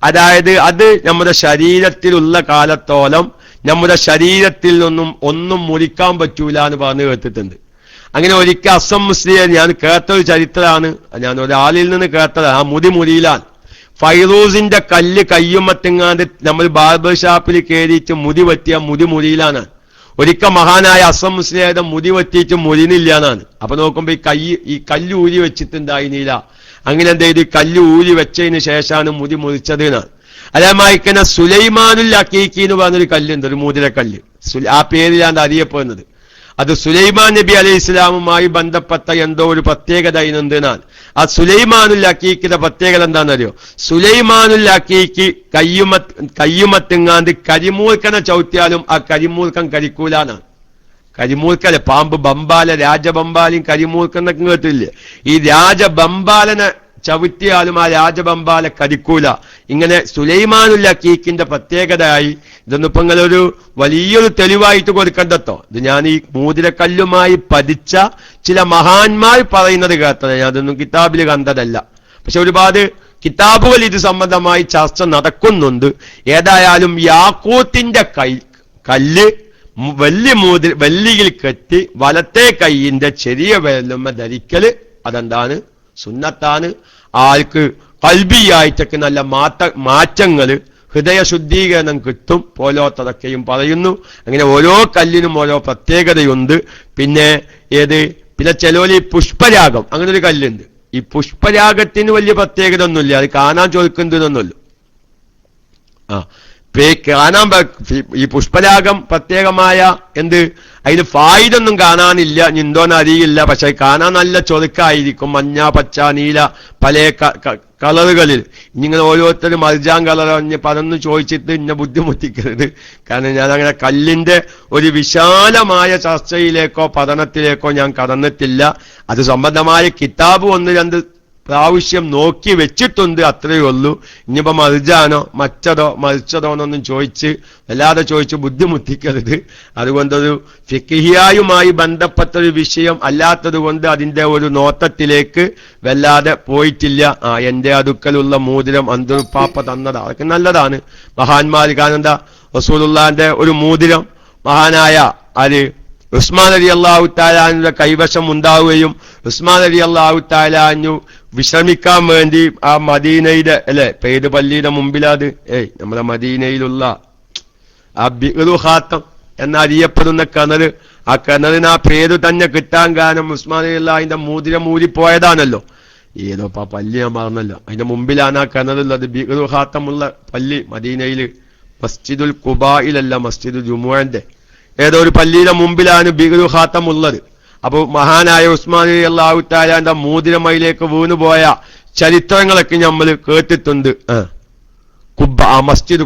അതായത് അത് നമ്മുടെ ശരീരത്തിലുള്ള കാലത്തോളം നമ്മുടെ ശരീരത്തിൽ നിന്നും ഒന്നും മുറിക്കാൻ പറ്റൂല എന്ന് പറഞ്ഞു കേട്ടിട്ടുണ്ട്. അങ്ങനെ ഒരിക്കൽ അസ്സം മുസ്ലിയാർ ഞാൻ കേട്ടൊരു ചരിത്രമാണ്, ഞാൻ ഒരാളിൽ നിന്ന് കേട്ടതാണ്. ആ മുടിയിലാണ് ഫൈറൂസിന്റെ കല്ല് കയ്യുമത്തെങ്ങാണ്ട് നമ്മൾ ബാർബർ ഷാപ്പിൽ കയറിയിട്ട് മുടി പറ്റിയ മുടിയിലാണ്. ഒരിക്കൽ മഹാനായ അസ്സം മുസ്ലിയാരുടെ മുടി പറ്റിയിട്ട് മുരിനില്ല എന്നാണ്. അപ്പൊ നോക്കുമ്പോ ഈ കല്ല് ഊരി വെച്ചിട്ടുണ്ടായിരുന്നില്ല. അങ്ങനെ എന്ത് ചെയ്ത് കല്ല് ഊരി വെച്ചതിന് ശേഷമാണ് മുടി മുറിച്ചത് എന്നാണ്. അതേമാതിരി സുലൈമാനുൽ അഖീഖി എന്ന് പറഞ്ഞൊരു കല്ലുണ്ട്, ഒരു മോതിരക്കല്ല്. ആ പേരിലാണ് അറിയപ്പെടുന്നത്. അത് സുലൈമാൻ നബി അലൈഹി ഇസ്ലാമുമായി ബന്ധപ്പെട്ട എന്തോ ഒരു പ്രത്യേകത അതിനെന്തിനാണ്. ആ സുലൈമാനുൽ അഖീഖിന്റെ പ്രത്യേകത എന്താണെന്നറിയോ? സുലൈമാനുൽ അഖീഖി കയ്യുമത്തെങ്ങാണ്ട് കരിമൂർക്കനെ ചവിട്ടിയാലും ആ കരിമൂർക്കൻ കരിക്കൂലാന്നാണ്. കരിമൂർക്കല് പാമ്പ് ബംബാല രാജബംബാലും കരിമൂർക്കനൊക്കെ കേട്ടില്ലേ? ഈ രാജബംബാലനെ ചവിട്ടിയാലും ആ രാജബംബാല കരിക്കൂല. ഇങ്ങനെ സുലൈമാനുൽ അഖീഖിന്റെ പ്രത്യേകതയായി. ഇതൊന്നും ഇപ്പൊ ഇങ്ങളൊരു വലിയൊരു തെളിവായിട്ട് കൊടുക്കണ്ടോ. ഇത് ഞാൻ ഈ മോതിരക്കല്ലുമായി പഠിച്ച ചില മഹാന്മാർ പറയുന്നത് കേട്ടത്, ഞാൻ അതൊന്നും കിതാബിൽ കണ്ടതല്ല. പക്ഷെ ഒരുപാട് കിതാബുകൾ ഇത് സംബന്ധമായി ചർച്ച നടക്കുന്നുണ്ട്. ഏതായാലും യാക്കൂത്തിന്റെ കല്ല് വെള്ളിയിൽ കെട്ടി വലത്തെ കൈയിന്റെ ചെറിയ വിരലുമ്മ ധരിക്കല് അതെന്താണ്? സുന്നത്താണ്. ആൾക്ക് കൽബിയായിട്ടൊക്കെ നല്ല മാറ്റങ്ങള്, ഹൃദയ ശുദ്ധീകരണം കിട്ടും പോലോത്തതൊക്കെയും പറയുന്നു. അങ്ങനെ ഓരോ കല്ലിനും ഓരോ പ്രത്യേകതയുണ്ട്. പിന്നെ ചിലോലി പുഷ്പരാഗം, അങ്ങനെ ഒരു കല്ലുണ്ട്. ഈ പുഷ്പരാഗത്തിന് വലിയ പ്രത്യേകത ഒന്നുമില്ല, അത് കാണാൻ ചോദിക്കുന്നതൊന്നുമല്ലോ. കാണാൻ ഈ പുഷ്പരാഗം പ്രത്യേകമായ അതിന് ഫായിദൊന്നും കാണാനില്ല, എന്തോന്ന് അറിയില്ല. പക്ഷെ കാണാൻ നല്ല ചൊതുക്കായിരിക്കും, മഞ്ഞ, പച്ച, നീല, പല കളറുകളിൽ. ഇങ്ങനെ ഓരോരുത്തരും മർജാൻ കളർ പലന്ന് ചോദിച്ചിട്ട് ഇന്നെ ബുദ്ധിമുട്ടിക്കരുത്. കാരണം ഞാൻ അങ്ങനെ കല്ലിന്റെ ഒരു വിശാലമായ ചർച്ചയിലേക്കോ പഠനത്തിലേക്കോ ഞാൻ കടന്നിട്ടില്ല. അത് സംബന്ധമായ കിതാബ് 1-2 പ്രാവശ്യം നോക്കി വെച്ചിട്ടുണ്ട്, അത്രയേ ഉള്ളൂ. ഇനിയിപ്പോ മറിജാനോ മറിച്ചതോ എന്നൊന്നും വല്ലാതെ ചോദിച്ച് ബുദ്ധിമുട്ടിക്കരുത്. അതുകൊണ്ടൊരു ഫിഖ്ഹിയായുമായി ബന്ധപ്പെട്ടൊരു വിഷയം അല്ലാത്തത് കൊണ്ട് അതിന്റെ ഒരു നോട്ടത്തിലേക്ക് വല്ലാതെ പോയിട്ടില്ല. എന്റെ അടുക്കലുള്ള മോതിരം അന്തുപ്പാപ്പ തന്നതാ, അതൊക്കെ നല്ലതാണ്. മഹാന്മാർ കാരണം റസൂലുള്ളാഹിന്റെ ഒരു മോതിരം മഹാനായ ഉസ്മാൻ റളിയല്ലാഹു തആല അൻഹുവിന്റെ കൈവശം ഉണ്ടാവുകയും ഉസ്മാൻ റളിയല്ലാഹു തആല അൻഹു വിശ്രമിക്കാൻ വേണ്ടി ആ മദീനയുടെ പേര് പള്ളിയുടെ മുമ്പിലത് നമ്മുടെ മദീനയിലുള്ള ആ ബിഅ്റു ഖാത്തം എന്നറിയപ്പെടുന്ന കിണർ, ആ കിണറിന് ആ പേര് തന്നെ കിട്ടാൻ കാരണം ഉസ്മാൻ റളിയല്ലാഹുവിന്റെ മോതിരം ഊരിപ്പോയതാണല്ലോ. ഏതോ പള്ളി ഞാൻ മറന്നല്ലോ, അതിന്റെ മുമ്പിലാണ് ആ കിണറുള്ളത്. ബിഅ്റു ഖാത്തമുള്ള പള്ളി മദീനയിൽ, മസ്ജിദുൽ ഖുബായിലല്ല, മസ്ജിദുൽ ജുമുഅന്റെ ഏതോ ഒരു പള്ളിയുടെ മുമ്പിലാണ് ബിഅ്റു ഖാത്തം ഉള്ളത്. അപ്പൊ മഹാനായ ഉസ്മാൻ റളിയല്ലാഹു തആലാന്റെ മോതിരം അതിലേക്ക് വീണുപോയ ചരിത്രങ്ങളൊക്കെ നമ്മൾ കേട്ടിട്ടുണ്ട്. മസ്ജിദ്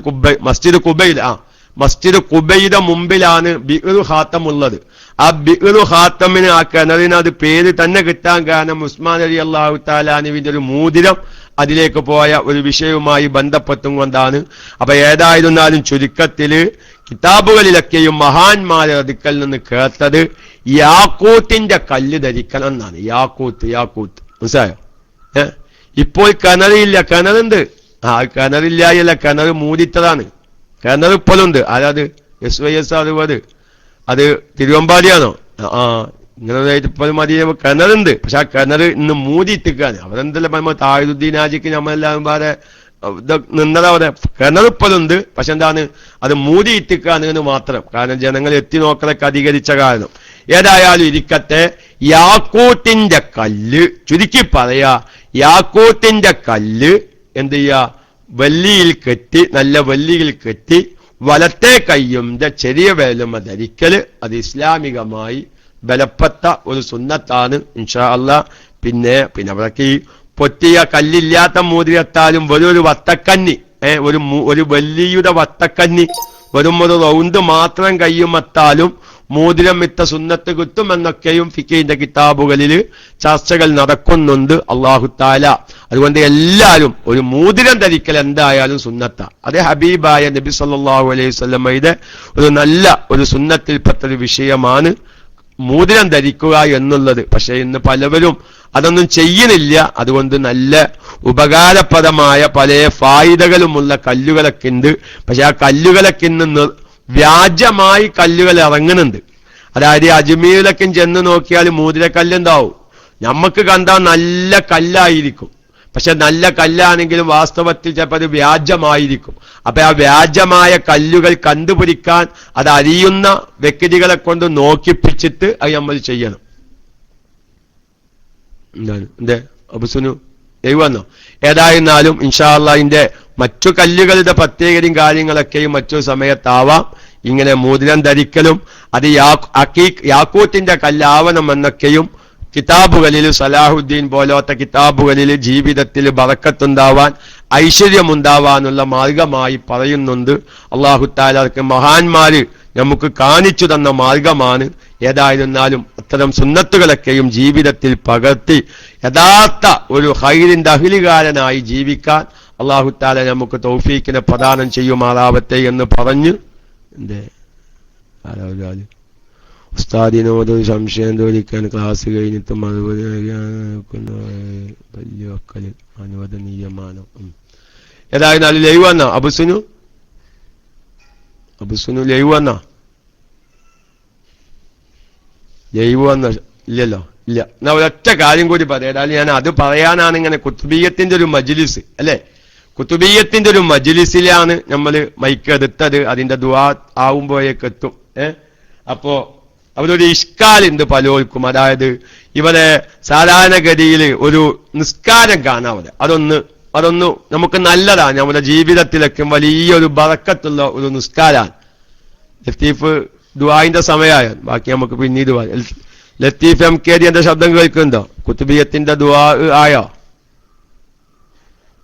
ഖുബയുടെ മുമ്പിലാണ് ബിഅ്റു ഖാത്തം ഉള്ളത്. ആ ബിഅ്റു ഖാത്തമിന്, ആ കിണറിന് അത് പേര് തന്നെ കിട്ടാൻ കാരണം ഉസ്മാൻ റളിയല്ലാഹു തആല അൻഹുവിന്റെ ഒരു മോതിരം അതിലേക്ക് പോയ ഒരു വിഷയവുമായി ബന്ധപ്പെട്ടും കൊണ്ടാണ്. അപ്പൊ ഏതായിരുന്നാലും ചുരുക്കത്തില് കിതാബുകളിലൊക്കെയും മഹാന്മാരെ അടുക്കൽ നിന്ന് കേട്ടത് യാക്കൂത്തിന്റെ കല്ല് ധരിക്കണം എന്നാണ്. യാക്കൂത്ത് മനസ്സിലായോ? ഇപ്പോൾ കിണറില്ല, കിണറുണ്ട്. കിണറില്ലായല്ല, കിണർ മൂടിത്തതാണ്. കിണർ ഇപ്പോഴും ഉണ്ട്. ആരാത്? SYS 60, അത് തിരുവമ്പാടിയാണോ? ഇങ്ങനെ ഇപ്പോഴും മതി. കിണറുണ്ട്, പക്ഷെ ആ കിണർ ഇന്ന് മൂടിയിട്ടിക്കാണ്. അവരെന്തെല്ലാം താജുദ്ദീൻ ഹാജിക്ക് നമ്മളെല്ലാം വേറെ നിന്നതാ അവിടെ. കിണർ ഇപ്പോഴും ഉണ്ട്, പക്ഷെ എന്താണ്, അത് മൂടിയിട്ടിക്കാന്ന് മാത്രം. കാരണം ജനങ്ങൾ എത്തി നോക്കലൊക്കെ അധികരിച്ച കാരണം. ഏതായാലും ഇരിക്കട്ടെ, യാക്കൂത്തിന്റെ കല്ല്, ചുരുക്കി പറയാ, യാക്കൂത്തിന്റെ കല്ല് എന്ത് ചെയ്യാ, വല്ലിയിൽ കെട്ടി, നല്ല വല്ലിയിൽ കെട്ടി വലത്തെ കയ്യുന്റെ ചെറിയ വേലുമ ധരിക്കല് അത് ഇസ്ലാമികമായി ബലപ്പെട്ട ഒരു സുന്നത്താണ് ഇൻഷാ അല്ലാഹ്. പിന്നെ അവിടേക്ക് ഈ പൊട്ടിയ കല്ലില്ലാത്ത മോതിരത്താലും ഒരു വത്തക്കന്നി, ഒരു വല്ലിയുടെ വത്തക്കന്നി, വെറും ഒരു റൗണ്ട് മാത്രം കയ്യുമെത്താലും മോതിരം ഇത്ത സുന്നത്ത് കിട്ടുമെന്നൊക്കെയും ഫിഖിന്റെ കിതാബുകളിൽ ചർച്ചകൾ നടക്കുന്നുണ്ട്. അല്ലാഹു തആല അതുകൊണ്ട് എല്ലാവരും ഒരു മോതിരം ധരിക്കൽ എന്തായാലും സുന്നത്ത. അതേ ഹബീബായ നബി സല്ലല്ലാഹു അലൈഹി വസല്ലമയുടെ ഒരു നല്ല ഒരു സുന്നത്തിൽപ്പെട്ട ഒരു വിഷയമാണ് മോതിരം ധരിക്കുക എന്നുള്ളത്. പക്ഷെ ഇന്ന് പലവരും അതൊന്നും ചെയ്യുന്നില്ല. അതുകൊണ്ട് നല്ല ഉപകാരപ്രദമായ പല ഫായിദകളുമുള്ള കല്ലുകളൊക്കെ ഉണ്ട്. പക്ഷെ ആ കല്ലുകളൊക്കെ ഇന്ന് വ്യാജമായി കല്ലുകൾ ഇറങ്ങുന്നുണ്ട്. അതായത് അജ്മീറിലൊക്കെ ചെന്ന് നോക്കിയാൽ മോതിരക്കല്ലുണ്ടാവും. നമുക്ക് കണ്ടാൽ നല്ല കല്ലായിരിക്കും, പക്ഷെ നല്ല കല്ലാണെങ്കിലും വാസ്തവത്തിൽ ചിലപ്പോൾ അത് വ്യാജമായിരിക്കും. അപ്പൊ ആ വ്യാജമായ കല്ലുകൾ കണ്ടുപിടിക്കാൻ അത് അറിയുന്ന വ്യക്തികളെ കൊണ്ട് നോക്കിപ്പിച്ചിട്ട് അത് നമ്മൾ ചെയ്യണം. എന്താണ് എന്തേ അബുസുനു വന്നോ? ഏതായിരുന്നാലും ഇൻഷാ അല്ലാഹ് ഇതിന്റെ മറ്റു കല്ലുകളുടെ പ്രത്യേകതയും കാര്യങ്ങളൊക്കെയും മറ്റു സമയത്താവാം. ഇങ്ങനെ മോതിരം ധരിക്കലും അത് യാക്കൂത്തിന്റെ കല്ലാവണമെന്നൊക്കെയും കിതാബുകളിൽ, സലാഹുദ്ദീൻ പോലത്തെ കിതാബുകളിൽ ജീവിതത്തിൽ ബറക്കത്തുണ്ടാവാൻ, ഐശ്വര്യമുണ്ടാവാനുള്ള മാർഗമായി പറയുന്നുണ്ട്. അല്ലാഹു തആല മഹാന്മാര് നമുക്ക് കാണിച്ചു തന്ന മാർഗമാണ്. ഏതായിരുന്നാലും അത്തരം സുന്നത്തുകളൊക്കെയും ജീവിതത്തിൽ പകർത്തി യഥാർത്ഥ ഒരു ഖൈറിന്റെ അഹ്ലികാരനായി ജീവിക്കാൻ അല്ലാഹു തആല നമുക്ക് തൗഫീഖിനെ പ്രദാനം ചെയ്യുമാറാവട്ടെ എന്ന് പറഞ്ഞു ഉസ്താദിനോട് സംശയം തോന്നിക്കാൻ ക്ലാസ് കഴിഞ്ഞിട്ട് മറുപടി വലിയ വക്കല് അനുവദനീയമാണ്. ഏതായിരുന്നാലും ലൈവ് വന്നോ അബുസുനു ലൈവ് വന്നോ? ലൈവ് വന്നോ? ഇല്ലല്ലോ, ഇല്ല. എന്നാ ഒരൊറ്റ കാര്യം കൂടി പറയാം. ഏതായാലും ഞാൻ അത് പറയാനാണ് ഇങ്ങനെ കുത്തുബിയ്യത്തിന്റെ ഒരു മജ്ലിസ് അല്ലെ, കുത്തുബിയ്യത്തിന്റെ ഒരു മജ്ലിസിലാണ് നമ്മൾ മൈക്ക് എടുത്തത്. അതിന്റെ ദുആ ആവുമ്പോഴേക്ക് എത്തും. അപ്പോ അവരൊരു ഇഷ്കാലുണ്ട് പലർക്കും. അതായത് ഇവിടെ സാധാരണഗതിയിൽ ഒരു നിസ്കാരം കാണാതെ അതൊന്ന് നമുക്ക് നല്ലതാണ്. നമ്മുടെ ജീവിതത്തിലൊക്കെ വലിയൊരു ബറക്കത്തുള്ള ഒരു നിസ്കാരാണ്. ലത്തീഫ് ദുആന്റെ സമയമായ ബാക്കി നമുക്ക് പിന്നീട് ലത്തീഫ് MKD എന്റെ ശബ്ദം കേൾക്കുന്നുണ്ടോ? കുത്തുബിയ്യത്തിന്റെ ദുആ ആയോ?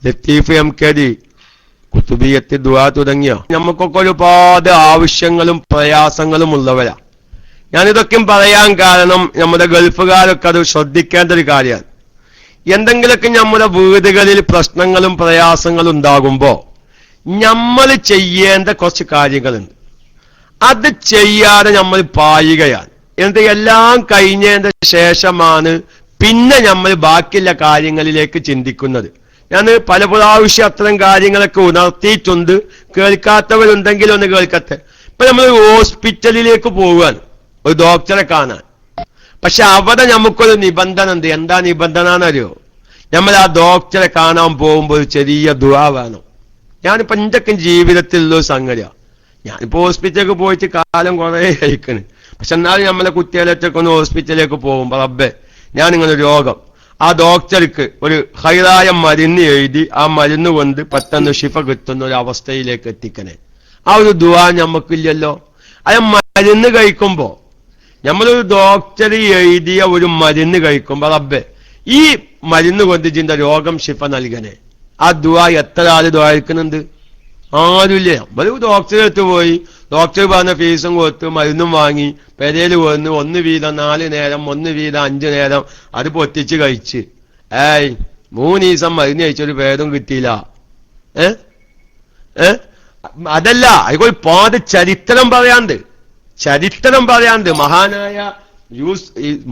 ലത്തീഫ് MKD കുത്തുബിയ്യത്തിൽ ദുആ തുടങ്ങിയോ? നമുക്കൊക്കെ ഒരുപാട് ആവശ്യങ്ങളും പ്രയാസങ്ങളും ഉള്ളവരാ. ഞാനിതൊക്കെയും പറയാൻ കാരണം നമ്മുടെ ഗൾഫുകാരൊക്കെ അത് ശ്രദ്ധിക്കേണ്ട ഒരു കാര്യമാണ്. എന്തെങ്കിലുമൊക്കെ നമ്മുടെ വീടുകളിൽ പ്രശ്നങ്ങളും പ്രയാസങ്ങളും ഉണ്ടാകുമ്പോ നമ്മൾ ചെയ്യേണ്ട കുറച്ച് കാര്യങ്ങളുണ്ട്. അത് ചെയ്യാതെ നമ്മൾ പായുകയാണ്. എന്നിട്ട് എല്ലാം കഴിഞ്ഞതിന്റെ ശേഷമാണ് പിന്നെ നമ്മൾ ബാക്കിയുള്ള കാര്യങ്ങളിലേക്ക് ചിന്തിക്കുന്നത്. ഞാൻ പല പ്രാവശ്യം അത്തരം കാര്യങ്ങളൊക്കെ ഉണർത്തിയിട്ടുണ്ട്. കേൾക്കാത്തവരുണ്ടെങ്കിൽ ഒന്ന് കേൾക്കട്ടെ. ഇപ്പൊ നമ്മൾ ഹോസ്പിറ്റലിലേക്ക് പോവുകയാണ് ഒരു ഡോക്ടറെ കാണാൻ. പക്ഷെ അവിടെ നമുക്കൊരു നിബന്ധന ഉണ്ട്. എന്താ നിബന്ധന എന്നറിയോ? നമ്മൾ ആ ഡോക്ടറെ കാണാൻ പോകുമ്പോൾ ഒരു ചെറിയ ദുആ വേണം. ഞാനിപ്പോ എന്തൊക്കെ ജീവിതത്തിലുള്ള സംഗതിയാണ്. ഞാനിപ്പോ ഹോസ്പിറ്റലിലേക്ക് പോയിട്ട് കാലം കുറെ കഴിക്കണ്. പക്ഷെ എന്നാലും നമ്മളെ കുട്ടികളൊക്കെ ഒന്ന് ഹോസ്പിറ്റലിലേക്ക് പോകുമ്പോ റബ്ബേ ഞാനിങ്ങനെ രോഗം, ആ ഡോക്ടർക്ക് ഒരു ഹൈറായ മരുന്ന് എഴുതി ആ മരുന്ന് കൊണ്ട് പെട്ടെന്ന് ശിഫ കിട്ടുന്ന ഒരു അവസ്ഥയിലേക്ക് എത്തിക്കണേ. ആ ഒരു ദുആ നമുക്കില്ലല്ലോ. അത് മരുന്ന് കഴിക്കുമ്പോ നമ്മളൊരു ഡോക്ടർ എഴുതിയ ഒരു മരുന്ന് കഴിക്കുമ്പോ റബ്ബേ ഈ മരുന്ന് കൊണ്ട് ഇതിന്റെ രോഗം ശിഫ നൽകണേ. ആ ദുആ എത്ര ആള് ദ്വാരിക്കുന്നുണ്ട്? ആരുമില്ല. നമ്മള് ഡോക്ടറെ അടുത്ത് പോയി, ഡോക്ടർ പറഞ്ഞ ഫീസും കൊടുത്ത് മരുന്നും വാങ്ങി പെരയിൽ വന്ന് 1 വീതം 4 നേരം 1 വീതം 5 നേരം അത് പൊട്ടിച്ച് കഴിച്ച് 3 ദിവസം മരുന്ന് കഴിച്ചൊരു ഭേദം കിട്ടിയില്ല. അതല്ല, അതുപോലെ പാട് ചരിത്രം പറയാണ്ട് മഹാനായ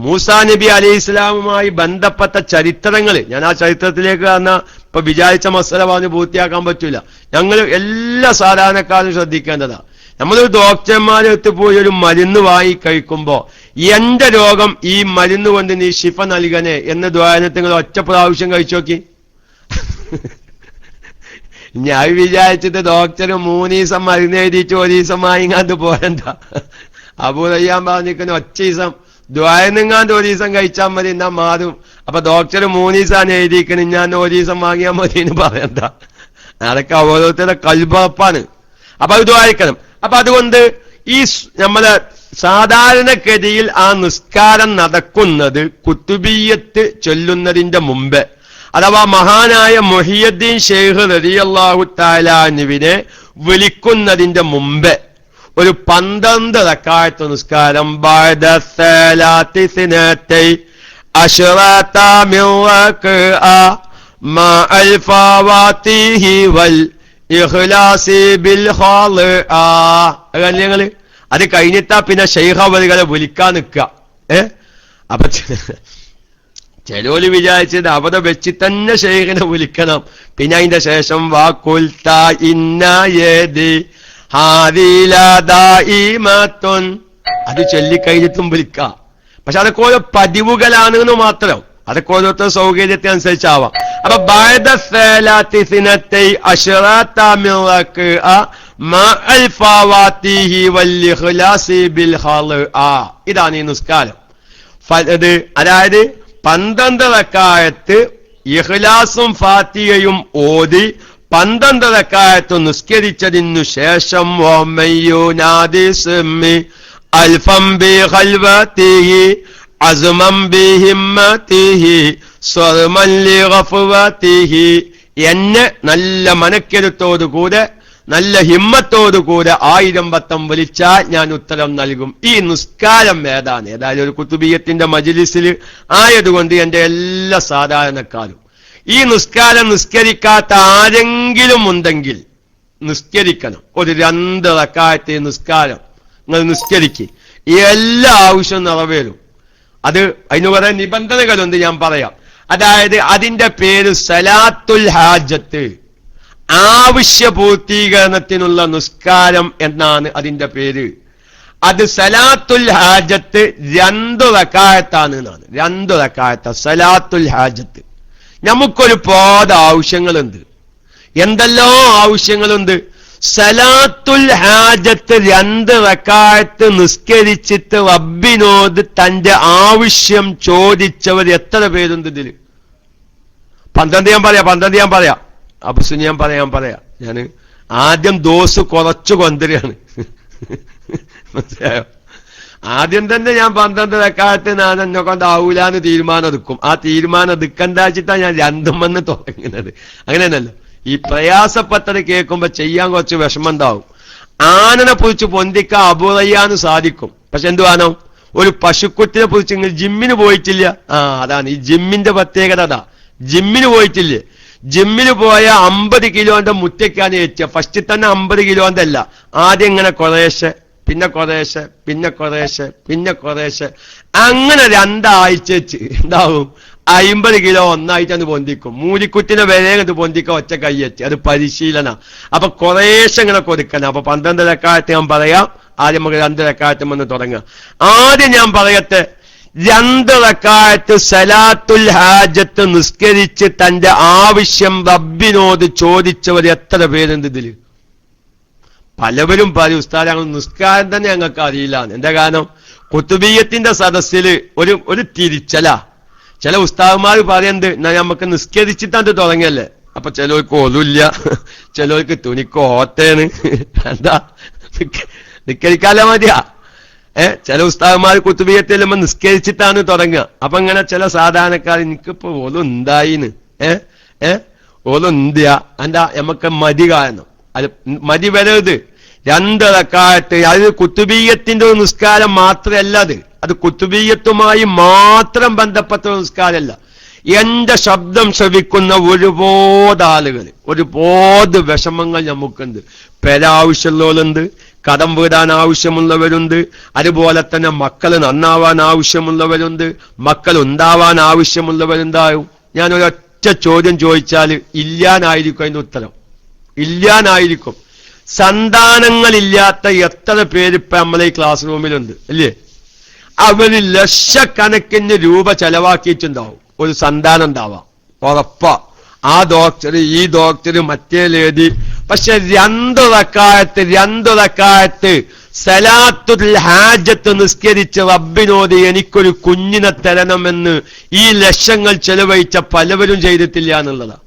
മൂസാ നബി അലൈഹി ഇസ്ലാമുമായി ബന്ധപ്പെട്ട ചരിത്രങ്ങൾ. ഞാൻ ആ ചരിത്രത്തിലേക്ക് കാരണം ഇപ്പൊ വിചാരിച്ച മസല പറഞ്ഞ് പൂർത്തിയാക്കാൻ പറ്റൂല. ഞങ്ങൾ എല്ലാ സാധാരണക്കാരും ശ്രദ്ധിക്കേണ്ടതാ. നമ്മളൊരു ഡോക്ടർമാരെ അടുത്ത് പോയി ഒരു മരുന്ന് വാങ്ങി കഴിക്കുമ്പോ എന്റെ രോഗം ഈ മരുന്ന് കൊണ്ട് നീ ശിഫ നൽകണേ എന്ന ദ്വാരത്തിൽ നിങ്ങൾ ഒറ്റ പ്രാവശ്യം കഴിച്ചു നോക്കി. ഞാൻ വിചാരിച്ചിട്ട് ഡോക്ടർ 3 ദിവസം മരുന്ന് എഴുതിയിട്ട് 1 ദിവസം വാങ്ങിങ്ങാണ്ട് പോരണ്ട. അബൂ റയ്യാൻ പറഞ്ഞിരിക്കുന്ന ഒറ്റ ദിവസം ദ്വാരങ്ങാണ്ട് 1 ദിവസം കഴിച്ചാൽ മതി, എന്നാ മാറും. അപ്പൊ ഡോക്ടർ 3 ദിവസമാണ് എഴുതിയിരിക്കണ, ഞാൻ 1 ദിവസം വാങ്ങിയാൽ മതി എന്ന് പറയണ്ട. അതൊക്കെ ഓരോരുത്തരുടെ കൽബപ്പാണ്. അപ്പൊ അത് ദ്വാരിക്കണം. അപ്പൊ അതുകൊണ്ട് ഈ നമ്മളെ സാധാരണഗതിയിൽ ആ നിസ്കാരം നടക്കുന്നത് കുത്തുബിയ്യത്ത് ചൊല്ലുന്നതിന്റെ മുമ്പ്, അഥവാ മഹാനായ മുഹിയുദ്ദീൻ ശൈഖ് റളിയല്ലാഹു തആല അൻഹുവിനെ വിളിക്കുന്നതിന്റെ മുമ്പ് ഒരു 12 റക്അത്ത് നിസ്കാരം ബഅദ സലാത്തി സിനതൈ അശ്റത മിൻ റക്അ മാ അൽ ഫവാതിഹി വൽ ഇഖ്ലാസി ബിൽ ഖാലിആ. അല്ലേ അത് കഴിഞ്ഞിട്ടാ പിന്നെ ശൈഖ് അവരുകളെ വിളിക്കാൻ നിൽക്കുക. അപ്പൊ ചിലോല് വിചാരിച്ചത് അവിടെ വെച്ച് തന്നെ ശൈഖിനെ വിളിക്കണം. പിന്നെ അതിന്റെ ശേഷം വാക്കുൽത ഇന്നയദി ഹാദിലദായിമത്തുൻ അത് ചൊല്ലിക്കഴിഞ്ഞിട്ടും വിളിക്കാം. പക്ഷെ അതൊക്കെ ഓരോ പതിവുകളാണെന്ന് മാത്രം, അതൊക്കെ ഓരോരുത്തർ സൗകര്യത്തിനനുസരിച്ചാവാം. അപ്പൊ ബഅദ സലാത്തി സിനതൈ അശ്റത മിൻ റക്അ മഅൽ ഫവാതിഹി വൽ ഇഖ്ലാസി ബിൽ ഖാലിആ. ഇതാണ് ഈ നിസ്കാരം. അതായത് 12 റക്അത്ത് ഇഖ്ലാസും ഫാത്തിഹയും ഓതി 12 റക്അത്ത് നിസ്കരിച്ചതിനു ശേഷം വമയ്യുനാദി സിമ്മി അൽഫം ബി ഖൽവതിഹി അസ്മം ബി ഹിമ്മതിഹി സ്വർമൻ ലി ഗഫവതിഹി. എന്നെ നല്ല മനക്കരുത്തോടുകൂടെ നല്ല ഹിമ്മത്തോടുകൂടെ 1000 വട്ടം വിളിച്ചാൽ ഞാൻ ഉത്തരം നൽകും. ഈ നിസ്കാരം ഏതാണ്? ഏതായാലും ഒരു കുത്തുബിയ്യത്തിന്റെ മജ്ലിസിൽ ആയതുകൊണ്ട് എന്റെ എല്ലാ സാധാരണക്കാരും ഈ നിസ്കാരം നിസ്കരിക്കാത്ത ആരെങ്കിലും ഉണ്ടെങ്കിൽ നിസ്കരിക്കണം. ഒരു 2 റക്അത്ത് നിസ്കാരം നിങ്ങൾ നിസ്കരിക്കുക, എല്ലാ ആവശ്യവും നിറവേറും. അത് അതിന് കുറെ നിബന്ധനകളുണ്ട്, ഞാൻ പറയാം. അതായത് അതിന്റെ പേര് സലാത്തുൽ ഹാജത്ത്, ആവശ്യ പൂർത്തീകരണത്തിനുള്ള നിസ്കാരം എന്നാണ് അതിന്റെ പേര്. അത് സലാത്തുൽ ഹാജത്ത് 2 റക്അത്താണ് എന്നാണ്. 2 റക്അത്ത് സലാത്തുൽ ഹാജത്ത്. നമുക്കൊരുപാട് ആവശ്യങ്ങളുണ്ട്, എന്തെല്ലാം ആവശ്യങ്ങളുണ്ട്. സലാത്തുൽ ഹാജത്ത് 2 റക്അത്ത് നിസ്കരിച്ചിട്ട് റബ്ബിനോട് തന്റെ ആവശ്യം ചോദിച്ചവർ എത്ര പേരുണ്ട് ഇതില്? 12 ഞാൻ പറയാം അബുസ് ഞാൻ പറയാം. ഞാൻ ആദ്യം ദോസ് കുറച്ചു കൊണ്ടുവരികയാണ്. മനസ്സിലായോ? ആദ്യം തന്നെ ഞാൻ 12 റക്അത്ത് ഞാൻ എന്നെ കൊണ്ട് ആവൂലാന്ന് തീരുമാനം എടുക്കും. ആ തീരുമാനം എടുക്കണ്ടാച്ചിട്ടാണ് ഞാൻ 2 വന്ന് തുടങ്ങുന്നത്. അങ്ങനെയല്ലോ, ഈ പ്രയാസപ്പെട്ടത് കേൾക്കുമ്പോ ചെയ്യാൻ കുറച്ച് വിഷമം ഉണ്ടാവും. ആനനെ പൊതിച്ച് പൊന്തിക്കാൻ അബൂ റയ്യാന് സാധിക്കും. പക്ഷെ എന്തുവാനോ, ഒരു പശുക്കുട്ടിനെ പൊതിച്ച് നിങ്ങൾ ജിമ്മിന് പോയിട്ടില്ല. അതാണ് ഈ ജിമ്മിന്റെ പ്രത്യേകത. അതാ, ജിമ്മിന് പോയിട്ടില്ലേ? ജിമ്മിന് പോയ 50 കിലോന്റെ മുറ്റയ്ക്കാണ് ഏറ്റുക. ഫസ്റ്റ് തന്നെ 50 കിലോന്റെ അല്ല, ആദ്യം ഇങ്ങനെ കുറേശ്ശെ, പിന്നെ കുറേശ്ശെ, പിന്നെ കുറേശ്ശെ, പിന്നെ കുറേശ്ശെ, അങ്ങനെ 2 ആഴ്ച വെച്ച് എന്താവും 50 കിലോ ഒന്നായിട്ടത് പൊന്തിക്കും. മൂലിക്കുറ്റിനെ വേഗം പൊന്തിക്ക ഒറ്റ കൈയ്യച്ച്. അത് പരിശീലന. അപ്പൊ കുറേശ്ശെ ഇങ്ങനെ കൊടുക്കണം. അപ്പൊ 12 റക്അത്ത് ഞാൻ പറയാം. ആദ്യം നമുക്ക് 2 റക്അത്ത് വന്ന് തുടങ്ങാം. ആദ്യം ഞാൻ പറയട്ടെ, 2 റക്അത്ത് സലാത്തുൽ ഹാജത്ത് നിസ്കരിച്ച് തന്റെ ആവശ്യം റബ്ബിനോട് ചോദിച്ചവർ എത്ര പേരുണ്ട് ഇതില്? പലവരും പറയും ഉസ്താദ് ഞങ്ങൾ നിസ്കാരം തന്നെ ഞങ്ങൾക്ക് അറിയില്ല. എന്താ കാരണം? കുത്തുബിയ്യത്തിന്റെ സദസ്സിൽ ഒരു തിരിച്ചല. ചില ഉസ്താദന്മാർ പറയുന്നത് എന്നാ നമുക്ക് നിസ്കരിച്ചിട്ടാണ് തുടങ്ങിയല്ലേ. അപ്പൊ ചിലർക്ക് ഒതുമില്ല, ചിലർക്ക് തുണിക്ക് ഓത്തേണ്. എന്താ നിസ്കരിക്കാല മതിയാ. ചില ഉസ്താദന്മാർ കുത്തുബിയ്യത്തിൽ നിസ്കരിച്ചിട്ടാണ് തുടങ്ങുക. അപ്പൊ ഇങ്ങനെ ചില സാധാരണക്കാർ എനിക്കിപ്പോ ഓലുണ്ടായിന്ന് ഓലുന്ത്യ എന്താ നമുക്ക് മതി കാരണം. അത് മതി വരരുത്. 2 റക്അത്ത്. അത് കുത്തുബിയ്യത്തിന്റെ ഒരു നിസ്കാരം മാത്രമല്ല. അത് കുത്തുബിയ്യത്തുമായി മാത്രം ബന്ധപ്പെട്ട ഒരു നിസ്കാരമല്ല. എന്റെ ശബ്ദം ശ്രവിക്കുന്ന ഒരുപാട് ആളുകൾ, ഒരുപാട് വിഷമങ്ങൾ നമുക്കുണ്ട്. പെരാവശ്യമുള്ളവരുണ്ട്, കടം വീടാൻ ആവശ്യമുള്ളവരുണ്ട്, അതുപോലെ തന്നെ മക്കൾ നന്നാവാൻ ആവശ്യമുള്ളവരുണ്ട്, മക്കൾ ഉണ്ടാവാൻ ആവശ്യമുള്ളവരുണ്ടാവും. ഞാൻ ഒരൊറ്റ ചോദ്യം ചോദിച്ചാൽ ഇല്ലാനായിരിക്കും അതിന്റെ ഉത്തരം. ഇല്ലാനായിരിക്കും. സന്താനങ്ങളില്ലാത്ത എത്ര പേര് ഇപ്പൊ നമ്മളെ ഈ ക്ലാസ് റൂമിലുണ്ട് അല്ലേ? അവര് ലക്ഷക്കണക്കിന് രൂപ ചെലവാക്കിയിട്ടുണ്ടാവും ഒരു സന്താനം ഉണ്ടാവാം, ഉറപ്പാ. ആ ഡോക്ടർ, ഈ ഡോക്ടർ, മറ്റേ ലേഡി. പക്ഷെ 2 റക്അത്ത് സലാത്തുൽ ഹാജത്ത് നിസ്കരിച്ച് റബ്ബിനോട് എനിക്കൊരു കുഞ്ഞിനെ തരണമെന്ന് ഈ ലക്ഷങ്ങൾ ചെലവഴിച്ച പലവരും ചെയ്തിട്ടില്ല എന്നുള്ളതാ.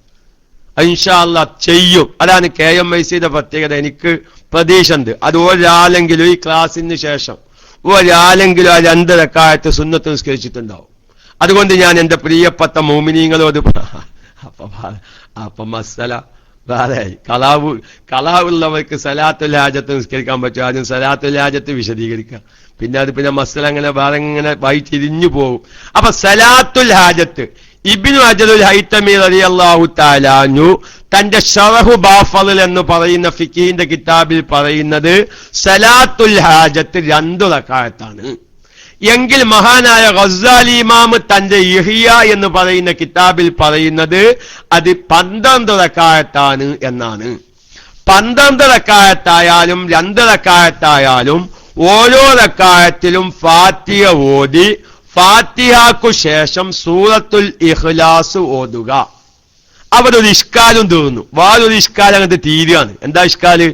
ഇൻഷാ അല്ലാഹ് ചെയ്യും. അതാണ് KMICയുടെ പ്രത്യേകത. എനിക്ക് പ്രതീക്ഷ ഉണ്ട്. അത് ഒരാളെങ്കിലും ഈ ക്ലാസ്സിന് ശേഷം ഒരാളെങ്കിലും ആ 2 റക്അത്ത് സുന്നത്ത് നിസ്കരിച്ചിട്ടുണ്ടാവും. അതുകൊണ്ട് ഞാൻ എന്റെ പ്രിയപ്പെട്ട മോമിനീങ്ങളോട് അപ്പൊ മസല വേറെ കളാവുള്ളവർക്ക് സലാത്തുൽ ഹാജത്ത് നിസ്കരിക്കാൻ പറ്റും. ആദ്യം സലാത്തുൽ ഹാജത്ത് വിശദീകരിക്കാം, പിന്നെ മസല അങ്ങനെ വേറെ ഇങ്ങനെ വായി തിരിഞ്ഞു പോകും. അപ്പൊ സലാത്തുൽ ഹാജത്ത് ഇബ്നു ഹജറുൽ ഹൈതമി റളിയല്ലാഹു തആല അൻഹു തന്റെ ശറഹു ബാഫിൽ എന്ന് പറയുന്ന ഫിഖിന്റെ കിതാബിൽ പറയുന്നത് സലാത്തുൽ ഹാജത്ത് 2 റക്അത്താണ് എങ്കിൽ മഹാനായ ഗസ്സാലി ഇമാം തന്റെ ഇഹ്യ എന്ന് പറയുന്ന കിതാബിൽ പറയുന്നത് അത് 12 റക്അത്താണ് എന്നാണ്. 12 റക്അത്തായാലും 2 റക്അത്തായാലും ഓരോ റക്അത്തിലും ഫാത്തിഹ ഓതി ഫാത്തിഹയ്ക്കു ശേഷം സൂറത്തുൽ ഇഖ്ലാസ് ഓതുക. അവിടെ ഒരു ഇഷ്കാലും തീർന്നു. വേറൊരു ഇഷ്കാൽ അങ്ങനത്തെ തീരുകയാണ്. എന്താ ഇഷ്കാല്?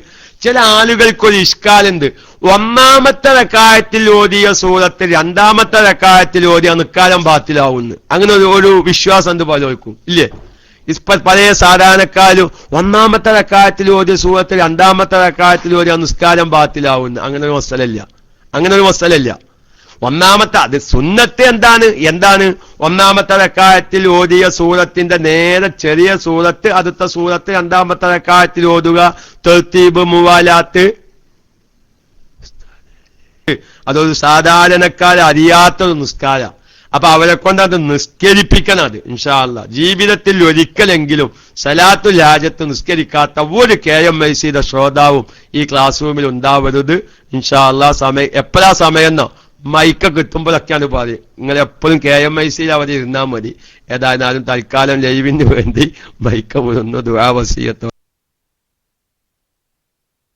ചില ആളുകൾക്കൊരു ഇഷ്കാലുണ്ട്. 1ാമത്തെ റക്അത്തിൽ ഓതിയ സൂറത്ത് 2ാമത്തെ റക്അത്തിൽ ഓതിയ നിസ്കാരം ബാത്തിലാവുന്നു. അങ്ങനെ ഒരു വിശ്വാസം എന്ത് പലർക്കും ഇല്ലേ? ഇപ്പൊ പല സാധാരണക്കാരും 1ാമത്തെ റക്അത്തിൽ ഓതിയ സൂറത്ത് 2ാമത്തെ റക്അത്തിൽ ഓതിയ നിസ്കാരം ബാത്തിലാവുന്നു. അങ്ങനെ ഒരു മസലല്ല. 1ാമത്തെ അത് സുന്നത്ത് എന്താണ്? 1ാമത്തെ റക്അത്തിൽ ഓതിയ സൂറത്തിന്റെ നേരെ ചെറിയ സൂറത്ത് അടുത്ത സൂറത്ത് 2ാമത്തെ റക്അത്തിൽ ഓതുക. തർത്തീബ് മുവാലാത്ത് അതൊരു സാധാരണക്കാരെ അറിയാത്തൊരു നിസ്കാരം. അപ്പൊ അവരെ കൊണ്ട് അത് നിസ്കരിപ്പിക്കണം. അത് ഇൻഷാ അല്ലാഹ് ജീവിതത്തിൽ ഒരിക്കലെങ്കിലും സലാത്തുൽ ഹാജത്ത് നിസ്കരിക്കാത്ത ഒരു KMICയുടെ ശ്രോതാവും ഈ ക്ലാസ് റൂമിൽ ഉണ്ടാവരുത്. ഇൻഷാ അല്ലാഹ് എപ്പോഴാ സമയം എന്നോ മൈക്ക് കിട്ടുമ്പോഴൊക്കെയാണ് പറയും. നിങ്ങൾ എപ്പോഴും KMICയിൽ അവർ ഇരുന്നാൽ മതി. ഏതായാലും തൽക്കാലം ലൈവിന് വേണ്ടി മൈക്ക് ഒന്ന് ദുആ വസിയത്തോ